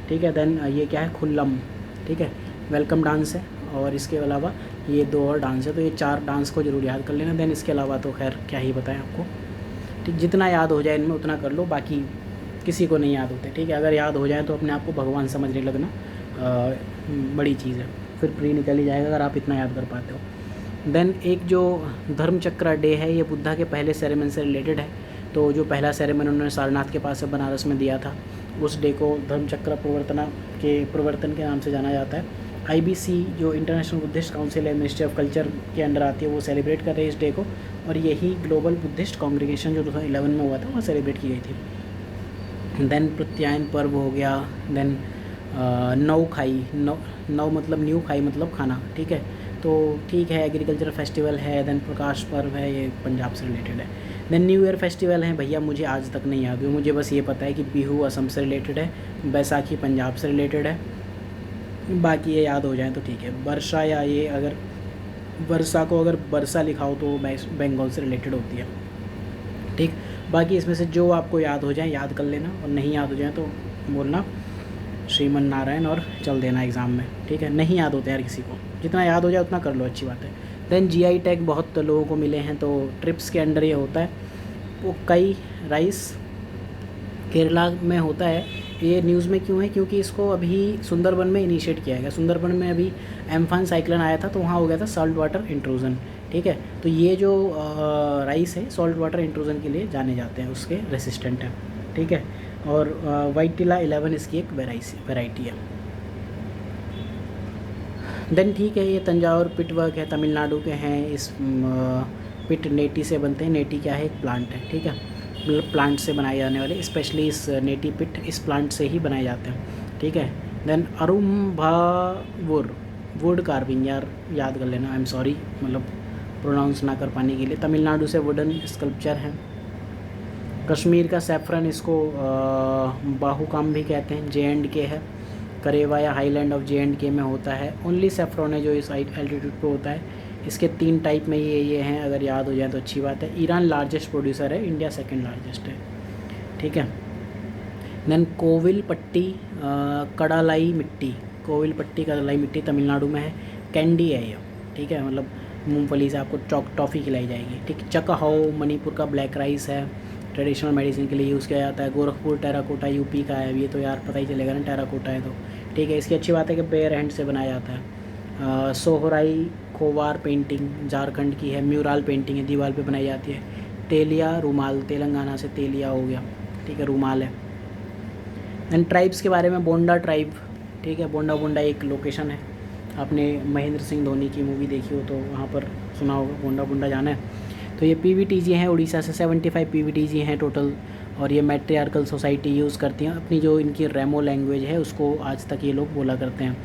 A: ठीक है। देन ये क्या है, खुल्लम, ठीक है, वेलकम डांस है, और इसके अलावा ये 2 और डांस है। तो ये 4 डांस को जरूर याद कर लेना। देन इसके अलावा तो खैर क्या ही बताएं आपको, ठीक, जितना याद हो जाए इनमें उतना कर लो, बाकी किसी को नहीं याद होते, ठीक है। अगर याद हो जाए तो अपने आप को भगवान समझने लगना, बड़ी चीज़ है, फिर प्री निकल ही जाएगा अगर आप इतना याद कर पाते हो। देन एक जो धर्मचक्र डे है, ये बुद्धा के पहले सेरेमनी से रिलेटेड है। तो जो पहला सेरेमनी उन्होंने सारनाथ के पास बनारस में दिया था, उस डे को धर्मचक्र प्रवर्तन के नाम से जाना जाता है। IBC जो इंटरनेशनल बुद्धिस्ट काउंसिल है, मिनिस्ट्री ऑफ कल्चर के अंडर आती है, वो सेलिब्रेट कर रही है इस डे को, और यही ग्लोबल बुद्धिस्ट कांग्रीगेशन जो 2011 में हुआ था वहाँ सेलिब्रेट की गई थी। देन प्रत्यायन पर्व हो गया। देन नौ खाई, नौ मतलब न्यू खाई मतलब खाना, ठीक है। तो ठीक है, एग्रीकल्चर फेस्टिवल है, देन प्रकाश पर्व है, ये पंजाब से रिलेटेड है। देन न्यू ईयर फेस्टिवल है भैया, मुझे आज तक नहीं याद हुई, मुझे बस ये पता है कि बिहू असम से रिलेटेड है, बैसाखी पंजाब से रिलेटेड है, बाकी ये याद हो जाए तो ठीक है। वर्षा, या ये अगर वर्षा को अगर बरसा लिखा हो तो बंगाल से रिलेटेड होती है, ठीक। बाकी इसमें से जो आपको याद हो जाए याद कर लेना, और नहीं याद हो जाए तो बोलना श्रीमन नारायण और चल देना एग्ज़ाम में, ठीक है। नहीं याद होता है यार किसी को, जितना याद हो जाए उतना कर लो, अच्छी बात है। देन जीआई टैग बहुत लोगों को मिले हैं, तो ट्रिप्स के अंडर ये होता है। वो कई राइस केरला में होता है, ये न्यूज़ में क्यों है, क्योंकि इसको अभी सुंदरबन में इनिशिएट किया गया। सुंदरबन में अभी एम्फान साइक्लोन आया था, तो वहाँ हो गया था सॉल्ट वाटर इंट्रूजन, ठीक है। तो ये जो राइस है सॉल्ट वाटर इंट्रूजन के लिए जाने जाते हैं, उसके रेसिस्टेंट है, ठीक है। और वाइटिला 11 इसकी एक वेराइटी है। देन ठीक है, ये तंजावुर पिट वर्क है, तमिलनाडु के हैं। इस पिट नेटी से बनते हैं। नेटी क्या है, एक प्लांट है, ठीक है, मतलब प्लांट से बनाए जाने वाले, स्पेशली इस नेटी पिट इस प्लांट से ही बनाए जाते हैं, ठीक है। देन अरुम्भावुर वुड कार्विंग, यार याद कर लेना, आई एम सॉरी मतलब प्रोनाउंस ना कर पाने के लिए। तमिलनाडु से वुडन स्कल्पचर हैं। कश्मीर का सैफरन, इसको बाहू काम भी कहते हैं, J&K है। करेवा या हाईलैंड ऑफ J&K में होता है। ओनली सैफरन है जो इस एल्टीट्यूड पे होता है। इसके 3 टाइप में ये हैं, अगर याद हो जाए तो अच्छी बात है। ईरान लार्जेस्ट प्रोड्यूसर है, इंडिया सेकंड लार्जेस्ट है, ठीक है। देन कोविल पट्टी कड़ालाई मिट्टी, कोविल पट्टी कड़ालाई मिट्टी तमिलनाडु में है। कैंडी है ये, ठीक है, मतलब मूंगफली से आपको टॉफ़ी खिलाई जाएगी, ठीक। चकाहाओ मणिपुर का ब्लैक राइस है, ट्रेडिशनल मेडिसिन के लिए यूज़ किया जाता है। गोरखपुर टेराकोटा यूपी का है, ये तो यार पता ही चलेगा ना टेराकोटा है तो, ठीक है। इसकी अच्छी बात है कि बेयर हैंड से बनाया जाता है। सोहराई खोवार पेंटिंग झारखंड की है, म्यूरल पेंटिंग है, दीवार पे बनाई जाती है। तेलिया रुमाल, तेलंगाना से तेलिया हो गया, ठीक है, रुमाल है। एंड ट्राइब्स के बारे में, बोंडा ट्राइब, ठीक है, बोंडा एक लोकेशन है। आपने महेंद्र सिंह धोनी की मूवी देखी हो तो वहाँ पर सुना होगा, बोंडा जाना है। तो ये PVTG हैं, उड़ीसा से 75 PVTG हैं टोटल, और ये मैट्रियार्कल सोसाइटी यूज़ करती हैं। अपनी जो इनकी रेमो लैंग्वेज है उसको आज तक ये लोग बोला करते हैं।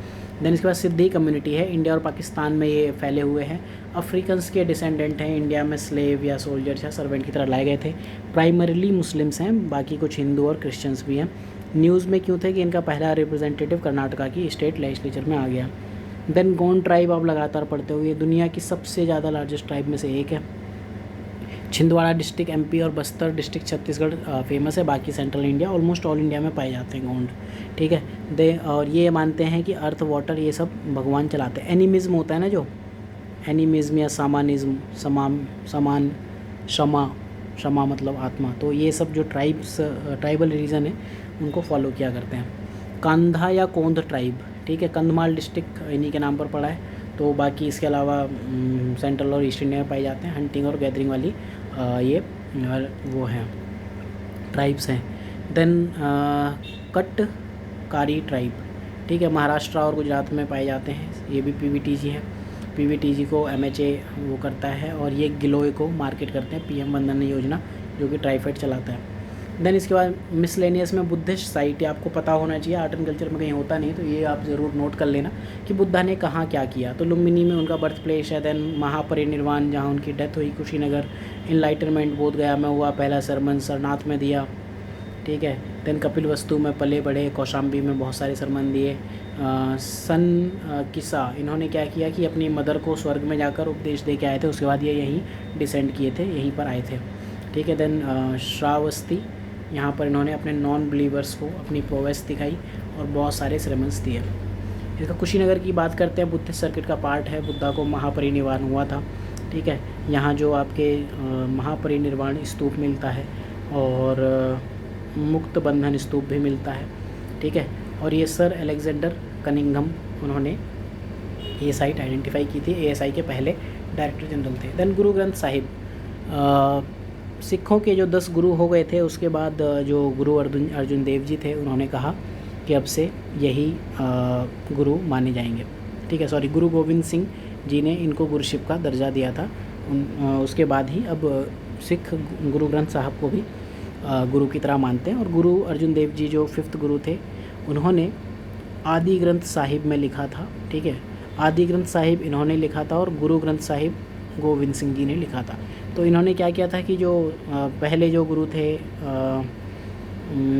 A: देन इसके बाद सिद्धी कम्युनिटी है, इंडिया और पाकिस्तान में ये फैले हुए हैं। अफ्रीकन्स के डिसेंडेंट हैं, इंडिया में स्लेव या सोल्जर्स या सर्वेंट की तरह लाए गए थे। प्राइमरीली मुस्लिम्स हैं, बाकी कुछ हिंदू और क्रिश्चियंस भी हैं। न्यूज़ में क्यों थे कि इनका पहला रिप्रेजेंटेटिव कर्नाटका की स्टेट लेजिस्लेचर में आ गया। देन गोंड ट्राइब आप लगातार पढ़ते हो, ये दुनिया की सबसे ज़्यादा लार्जेस्ट ट्राइब में से एक है। छिंदवाड़ा डिस्ट्रिक्ट MP और बस्तर डिस्ट्रिक्ट छत्तीसगढ़ फेमस है, बाकी central India almost all India में पाए जाते हैं गोंड, ठीक है। और ये मानते हैं कि अर्थ वाटर ये सब भगवान चलाते हैं। एनिमिज्म होता है ना, जो एनिमिज्म या सामानिज्म, समान क्षमा मतलब आत्मा, तो ये सब जो ट्राइबल रीजन है उनको फॉलो किया करते हैं। कांधा या कोंध ट्राइब, ठीक है, कंधमाल डिस्ट्रिक्ट इन्हीं के नाम पर पड़ा है। तो बाकी इसके अलावा सेंट्रल और ईस्ट इंडिया में पाए जाते हैं। हंटिंग और गैदरिंग वाली ये वो हैं ट्राइब्स हैं। देन कटकारी ट्राइब, ठीक है, महाराष्ट्र और गुजरात में पाए जाते हैं। ये भी PVTG है। PVTG को MHA वो करता है, और ये गिलोय को मार्केट करते हैं, PM वंदन योजना जो कि ट्राइफेड चलाता है। देन इसके बाद मिसलेनियस में बुद्धिस्ट साइट, आपको पता होना चाहिए, आर्ट एंड कल्चर में कहीं होता नहीं, तो ये आप ज़रूर नोट कर लेना कि बुद्धा ने कहाँ क्या किया। तो लुम्बिनी में उनका बर्थ प्लेस है। देन महापरिनिर्वाण जहाँ उनकी डेथ हुई कुशीनगर। इनलाइटनमेंट बोध गया में हुआ, पहला सरमन सरनाथ में दिया, ठीक है। देन कपिल वस्तु में पले बढ़े, कौशाम्बी में बहुत सारे सरमन दिए। किसा इन्होंने क्या किया कि अपनी मदर को स्वर्ग में जाकर उपदेश दे के आए थे, उसके बाद ये यहीं डिसेंड किए थे, यहीं पर आए थे, ठीक है। देन श्रावस्ती, यहाँ पर इन्होंने अपने नॉन बिलीवर्स को अपनी प्रोवेस दिखाई और बहुत सारे सेरेमन्स दिए। इसका कुशीनगर की बात करते हैं, बुद्धिस्ट सर्किट का पार्ट है। बुद्धा को महापरिनिर्वाण हुआ था, ठीक है। यहाँ जो आपके महापरिनिर्वाण स्तूप मिलता है और मुक्त बंधन स्तूप भी मिलता है, ठीक है। और ये सर अलेक्जेंडर कनिंघम, उन्होंने ये साइट आइडेंटिफाई की थी, ASI के पहले डायरेक्टर जनरल थे। देन गुरु ग्रंथ साहिब, सिखों के जो 10 गुरु हो गए थे, उसके बाद जो गुरु अर्जुन देव जी थे, उन्होंने कहा कि अब से यही गुरु माने जाएंगे, ठीक है। सॉरी, गुरु गोविंद सिंह जी ने इनको गुरुशिप का दर्जा दिया था। उसके बाद ही अब सिख गुरु ग्रंथ साहब को भी गुरु की तरह मानते हैं। और गुरु अर्जुन देव जी जो 5th गुरु थे, उन्होंने आदि ग्रंथ साहिब में लिखा था, ठीक है। आदि ग्रंथ साहिब इन्होंने लिखा था और गुरु ग्रंथ साहिब गोविंद सिंह जी ने लिखा था। तो इन्होंने क्या किया था कि जो पहले जो गुरु थे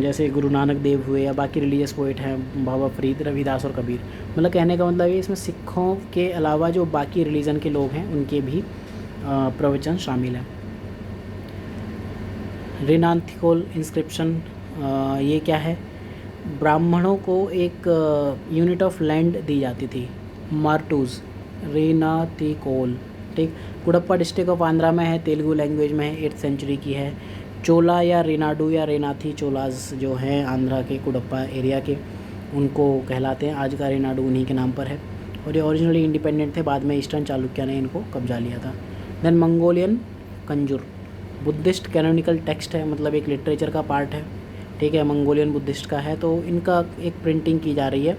A: जैसे गुरु नानक देव हुए या बाकी रिलीजियस पोइट हैं बाबा फरीद, रविदास और कबीर, मतलब कहने का मतलब ये इसमें सिखों के अलावा जो बाकी रिलीजन के लोग हैं उनके भी प्रवचन शामिल हैं। रेनाथिकोल इंस्क्रिप्शन ये क्या है? ब्राह्मणों को एक यूनिट ऑफ लैंड दी जाती थी, मार्टूज, रेनाथिकोल, ठीक। कुडप्पा डिस्ट्रिक्ट ऑफ आंध्रा में है, तेलुगु लैंग्वेज में है, 8th सेंचुरी की है। चोला या रेनाडू या रेनाथी चोलाज जो हैं आंध्रा के कुडप्पा एरिया के, उनको कहलाते हैं। आज का रेनाडू उन्हीं के नाम पर है और ये ओरिजिनली इंडिपेंडेंट थे, बाद में ईस्टर्न चालुक्य ने इनको कब्जा लिया था। Then Mongolian Kanjur, Buddhist canonical text है, मतलब एक लिटरेचर का पार्ट है, ठीक है, मंगोलियन बुद्धिस्ट का है। तो इनका एक प्रिंटिंग की जा रही है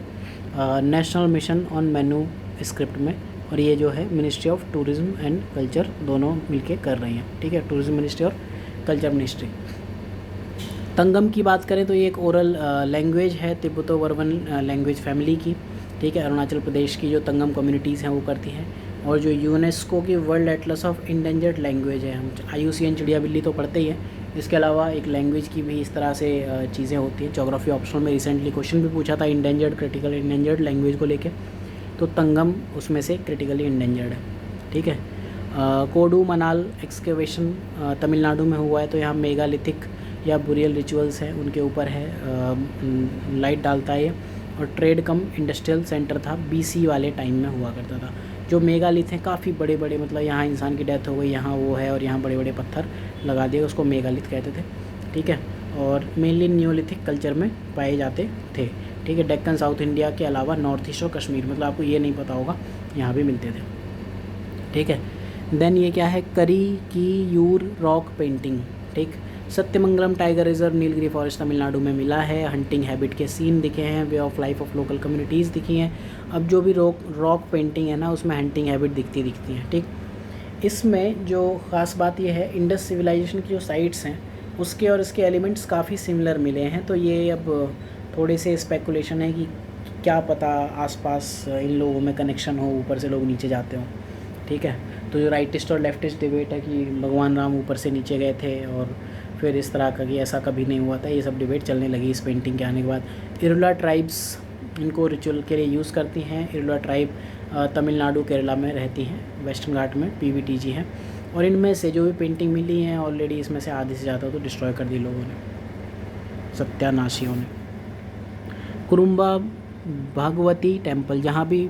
A: national mission on menu script में, और ये जो है ministry of tourism and culture दोनों मिलके कर रही हैं, ठीक है, टूरिज्म मिनिस्ट्री और कल्चर मिनिस्ट्री। तंगम की बात करें तो ये एक ओरल लैंग्वेज है तिब्बतो वर्मन लैंग्वेज फैमिली की, ठीक है। अरुणाचल प्रदेश की जो तंगम कम्युनिटीज़ हैं वो करती हैं, और जो यूनेस्को की world Atlas of endangered language है, हम IUCN चिड़िया बिल्ली तो पढ़ते ही हैं, इसके अलावा एक लैंग्वेज की भी इस तरह से चीज़ें होती हैं। ज्योग्राफी ऑप्शनल में रिसेंटली क्वेश्चन भी पूछा था इंडेंजर्ड, क्रिटिकल इंडेंजर्ड लैंग्वेज को लेके, तो तंगम उसमें से क्रिटिकली इंडेंजर्ड है, ठीक है। कोडू मनाल एक्सकेवेशन तमिलनाडु में हुआ है, तो यहाँ मेगालिथिक या बुरियल रिचुअल्स हैं उनके ऊपर है, लाइट डालता है ये। और ट्रेड कम इंडस्ट्रियल सेंटर था, BC वाले टाइम में हुआ करता था। जो मेगालिथ हैं काफ़ी बड़े बड़े, मतलब यहाँ इंसान की डेथ हो गई, यहाँ वो है, और यहाँ बड़े बड़े पत्थर लगा दिए, उसको मेगालिथ कहते थे, ठीक है। और मेनली न्योलिथिक कल्चर में पाए जाते थे, ठीक है। डेक्कन साउथ इंडिया के अलावा नॉर्थ ईस्ट और कश्मीर, मतलब आपको ये नहीं पता होगा, यहाँ भी मिलते थे, ठीक है। देन ये क्या है? करी की यूर रॉक पेंटिंग, ठीक। Sathyamangalam tiger reserve Nilgiri forest Tamil Nadu में मिला है। हंटिंग हैबिट के सीन दिखे हैं, way of life of local communities दिखी हैं। अब जो भी रॉक पेंटिंग है ना, उसमें हंटिंग हैबिट दिखती हैं, ठीक। इसमें जो ख़ास बात ये है, इंडस सिविलाइजेशन की जो साइट्स हैं उसके और इसके एलिमेंट्स काफ़ी सिमिलर मिले हैं। तो ये अब थोड़े से स्पेकुलेशन है कि क्या पता आसपास इन लोगों में कनेक्शन हो, ऊपर से लोग नीचे जाते हों, ठीक है। तो जो राइटिस्ट और लेफ्टिस्ट डिबेट है कि भगवान राम ऊपर से नीचे गए थे और फिर इस तरह का कि ऐसा कभी नहीं हुआ था, ये सब डिबेट चलने लगी इस पेंटिंग के आने के बाद। इरुला ट्राइब्स इनको रिचुअल के लिए यूज़ करती हैं। इरुला ट्राइब तमिलनाडु केरला में रहती हैं, वेस्टर्न घाट में PVTG है। और इनमें से जो भी पेंटिंग मिली हैं ऑलरेडी, इसमें से आधे से ज़्यादा तो डिस्ट्रॉय कर दी लोगों ने, सत्यानाशियों ने। कुरुम्बा भगवती टेम्पल, जहाँ भी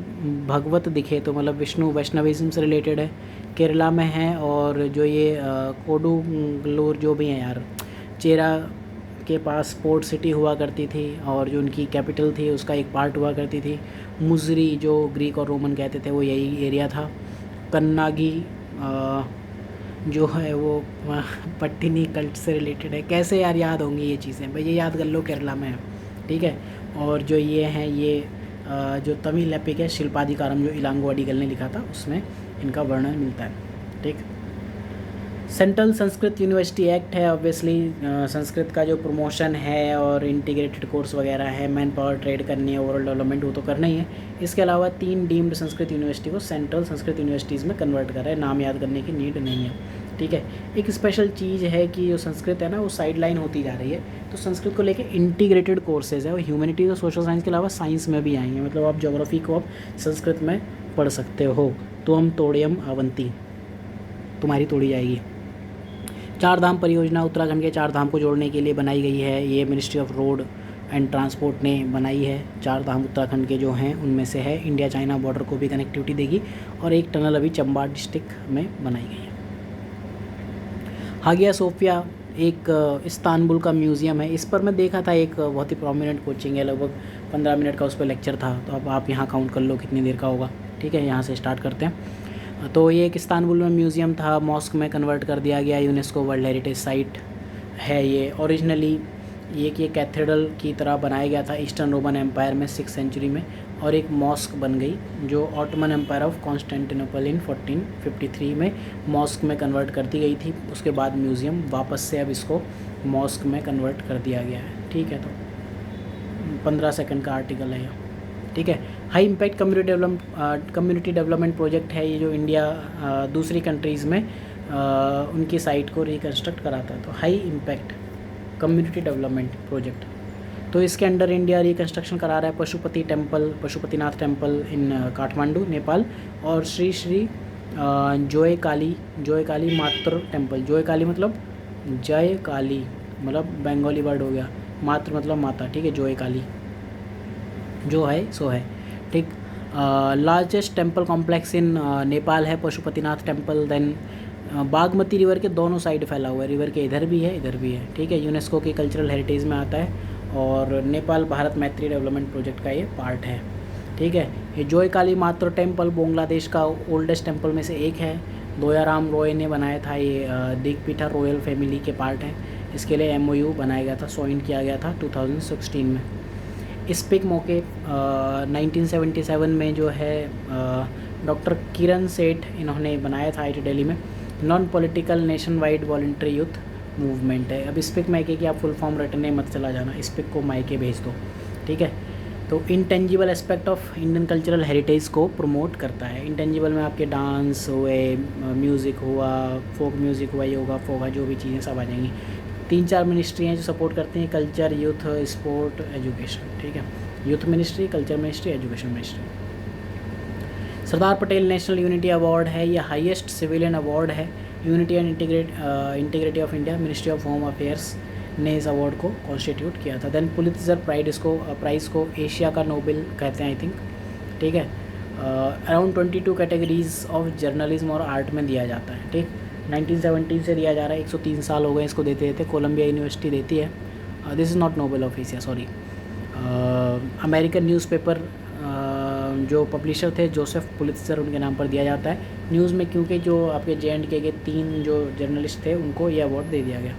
A: भगवत दिखे तो मतलब विष्णु वैष्णविज्म से रिलेटेड है, केरला में है। और जो ये कोडुंगलूर जो भी हैं यार, चेरा के पास पोर्ट सिटी हुआ करती थी, और जो उनकी कैपिटल थी उसका एक पार्ट हुआ करती थी। मुजरी जो ग्रीक और रोमन कहते थे, वो यही एरिया था। कन्नागी जो है वो पट्टिनी कल्ट से रिलेटेड है। कैसे यार याद होंगी ये चीज़ें, भाई ये याद कर लो, केरला में है, ठीक है। और जो ये हैं ये जो तमिल एपिक है शिल्पाधिकारम, जो इलांगो अडिगल ने लिखा था, उसमें इनका वर्णन मिलता है, ठीक। सेंट्रल संस्कृत यूनिवर्सिटी एक्ट है, ऑब्वियसली संस्कृत का जो प्रमोशन है और इंटीग्रेटेड कोर्स वगैरह है, मैन पावर ट्रेड करनी है, ओवरऑल डेवलपमेंट वो तो करना ही है। इसके अलावा 3 डीम्ड संस्कृत यूनिवर्सिटी को सेंट्रल संस्कृत यूनिवर्सिटीज़ में कन्वर्ट कर रहा है, नाम याद करने की नीड नहीं है, ठीक है। एक स्पेशल चीज़ है कि जो संस्कृत है ना वो साइड लाइन होती जा रही है, तो संस्कृत को लेके इंटीग्रेटेड कोर्सेज है, वो ह्यूमैनिटीज़ और सोशल साइंस के अलावा साइंस में भी आएंगे। मतलब आप ज्योग्राफी को आप संस्कृत में पढ़ सकते हो। तो हम तोड़ियम अवंती, तुम्हारी तोड़ी जाएगी। 4 धाम परियोजना उत्तराखंड के 4 धाम को जोड़ने के लिए बनाई गई है, ये ministry of road and transport ने बनाई है। 4 धाम उत्तराखंड के जो हैं उनमें से है, इंडिया चाइना बॉर्डर को भी कनेक्टिविटी देगी, और एक टनल अभी चंबा डिस्ट्रिक्ट में बनाई गई है। हागिया सोफिया एक इस्तांबुल का म्यूज़ियम है, इस पर मैं देखा था, एक बहुत ही प्रोमिनेंट कोचिंग है, लगभग 15 मिनट का उस पर लेक्चर था। तो अब आप यहाँ काउंट कर लो कितनी देर का होगा, ठीक है। यहाँ से स्टार्ट करते हैं। तो ये एक इस्तांबुल में म्यूज़ियम था, मॉस्क में कन्वर्ट कर दिया गया, यूनेस्को वर्ल्ड हेरिटेज साइट है ये। ओरिजिनली ये कैथेड्रल की तरह बनाया गया था ईस्टर्न रोमन एम्पायर में 6th सेंचुरी में, और एक मॉस्क बन गई जो ऑटोमन एम्पायर ऑफ कॉन्स्टेंटिनोपल इन 1453 में मॉस्क में कन्वर्ट कर दी गई थी। उसके बाद म्यूज़ियम वापस से अब इसको मॉस्क में कन्वर्ट कर दिया गया है, ठीक है। तो 15 सेकंड का आर्टिकल है यह। ठीक है। High impact community development project है ये, जो इंडिया दूसरी कंट्रीज़ में उनकी साइट को रिकन्स्ट्रक्ट कराता है। तो high impact community development project, तो इसके अंडर इंडिया रिकन्स्ट्रक्शन करा रहा है पशुपतिनाथ टेम्पल इन काठमांडू नेपाल, और श्री श्री जोय काली मात्र टेम्पल। जोय काली मतलब जय काली, मतलब बंगाली वर्ड हो गया, मात्र मतलब माता, ठीक है। जोय काली जो है सो है, ठीक। Largest temple complex in Nepal है Pashupatinath temple. Then Bagmati river के दोनों साइड फैला हुआ है, रिवर के इधर भी है इधर भी है, ठीक है। यूनेस्को की कल्चरल हेरिटेज में आता है, और नेपाल भारत मैत्री डेवलपमेंट प्रोजेक्ट का ये पार्ट है, ठीक है। ये जोय काली मात्र टेम्पल बांग्लादेश का ओल्डेस्ट टेम्पल में से एक है। दयाराम रॉय ने बनाया था ये, दिगपीठा रॉयल फैमिली के पार्ट है। इसके लिए MOU बनाया गया था, साइन किया गया था 2016 में। इस पिक मौके 1977 में जो है डॉक्टर किरण सेठ इन्होंने बनाया था IIT दिल्ली में। Non political nation wide voluntary youth movement है। अब इस पिक मायके की आप फुल फॉर्म रटने मत चला जाना, इस पिक को मायके भेज दो, ठीक है। तो intangible aspect of Indian cultural heritage को प्रमोट करता है। इंटेंजिबल में आपके डांस हुए, म्यूज़िक हुआ, फोक म्यूज़िक हुआ, योगा फोगा, जो भी चीज़ें सब आ जाएंगी। 3-4 मिनिस्ट्री हैं जो सपोर्ट करती हैं, कल्चर, यूथ, स्पोर्ट, एजुकेशन, ठीक है। Youth ministry, culture ministry, education ministry. Sardar Patel National Unity Award है, ये हाईएस्ट सिविलियन अवार्ड है। Unity and integrity of India, ministry of home affairs ने इस अवार्ड को कॉन्स्टिट्यूट किया था। देन पुलित्ज़र प्राइज़ को एशिया का नोबेल कहते हैं, आई थिंक, ठीक है। अराउंड 22 कैटेगरीज ऑफ जर्नलिज्म और आर्ट में दिया जाता है, ठीक। 1917 से दिया जा रहा है, 103 साल हो गए इसको देते देते। कोलंबिया यूनिवर्सिटी देती है। This is not Nobel of Asia, sorry. American newspaper जो पब्लिशर थे जोसेफ पुलित्ज़र, उनके नाम पर दिया जाता है न्यूज़ में, क्योंकि जो आपके JNK के 3 जो जर्नलिस्ट थे उनको ये अवार्ड दे दिया गया।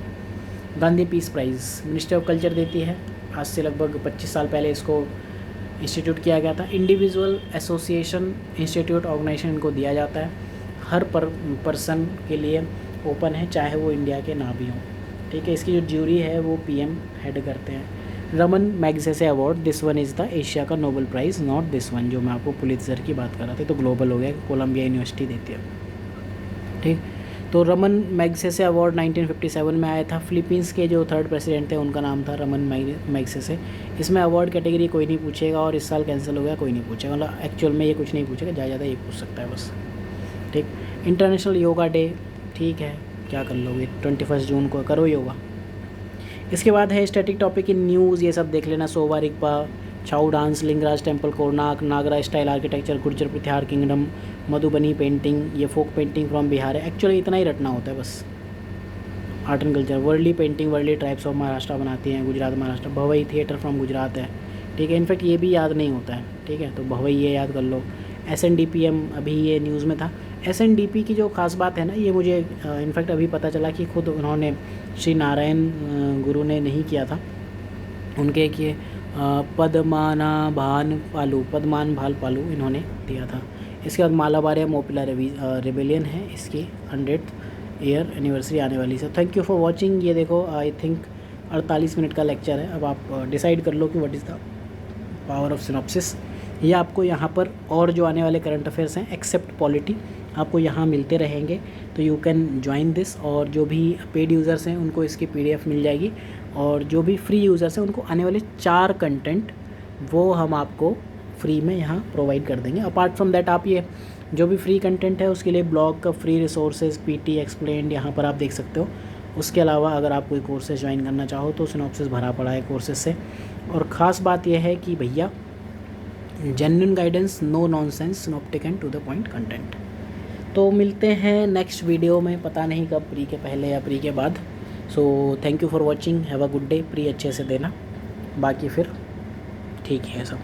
A: Gandhi peace prize ministry of culture देती है। आज से लगभग 25 साल पहले इसको इंस्टीट्यूट किया गया था। इंडिविजुअल, एसोसिएशन, इंस्टीट्यूट, ऑर्गेनाइजेशन इनको दिया जाता है। हर पर्सन के लिए ओपन है, चाहे वो इंडिया के ना भी हों, ठीक है। इसकी जो ज्यूरी है वो PM हेड करते हैं। Ramon Magsaysay award, this one is the Asia का Nobel prize, not this one जो मैं आपको पुलित्ज़र की बात कर रहा था। तो ग्लोबल हो गया, कोलंबिया यूनिवर्सिटी देती है, ठीक। तो रमन मैग्सेसे अवार्ड 1957 में आया था। फिलीपींस के जो 3rd प्रेसिडेंट थे उनका नाम था रमन मैग्सेसे। इसमें अवार्ड कैटेगरी कोई नहीं पूछेगा, और इस साल कैंसिल हो गया, कोई नहीं पूछेगा, मतलब एक्चुअल में ये कुछ नहीं पूछेगा, ज़्यादा ये पूछ सकता है बस, ठीक। इंटरनेशनल योगा डे, ठीक है, क्या कर लोगे, 21 जून को करो योगा। इसके बाद है स्टैटिक टॉपिक इन न्यूज़, ये सब देख लेना। सोवा रिगपा, छाऊ डांस, लिंगराज टेम्पल कोरनाक, नागरा स्टाइल आर्किटेक्चर, गुर्जर प्रतिहार किंगडम, मधुबनी पेंटिंग, ये फोक पेंटिंग फ्रॉम बिहार है। एक्चुअली इतना ही रटना होता है बस। Art and culture, Warli painting Warli tribes of Maharashtra बनाती हैं, गुजरात महाराष्ट्र। भवई थिएटर फ्रॉम गुजरात है, ठीक है। इनफैक्ट ये भी याद नहीं होता है, ठीक है, तो भवई ये याद कर लो। SNDPM अभी ये न्यूज़ में था। SNDP की जो ख़ास बात है ना, ये मुझे इनफैक्ट अभी पता चला कि खुद उन्होंने श्री नारायण गुरु ने नहीं किया था, उनके एक ये पद्मान भाल पालू इन्होंने दिया था। इसके बाद मालाबार मोपिला रिबेलियन है, इसकी 100th ईयर एनिवर्सरी आने वाली है। Thank you for watching. ये देखो, आई थिंक 48 मिनट का लेक्चर है। अब आप डिसाइड कर लो कि what is the power of synopsis. ये आपको यहाँ पर और जो आने वाले करंट अफेयर्स हैं एक्सेप्ट पॉलिटी आपको यहाँ मिलते रहेंगे, तो यू कैन ज्वाइन दिस। और जो भी पेड यूज़र्स हैं उनको इसकी PDF मिल जाएगी, और जो भी फ्री यूज़र्स हैं उनको आने वाले 4 कंटेंट वो हम आपको फ्री में यहाँ प्रोवाइड कर देंगे। अपार्ट फ्रॉम दैट, आप ये जो भी फ्री कंटेंट है उसके लिए ब्लॉग का फ्री रिसोर्सेज PT एक्सप्लेन्ड यहाँ पर आप देख सकते हो। उसके अलावा अगर आप कोई कोर्सेज ज्वाइन करना चाहो तो सिनॉप्सिस भरा पड़ा है कोर्सेज से। और ख़ास बात यह है कि भैया genuine guidance, no nonsense, synoptic and to the point content. तो मिलते हैं नेक्स्ट वीडियो में, पता नहीं कब, प्री के पहले या प्री के बाद। So thank you for watching, have a good day. Pre अच्छे से देना, बाकी फिर ठीक है सब।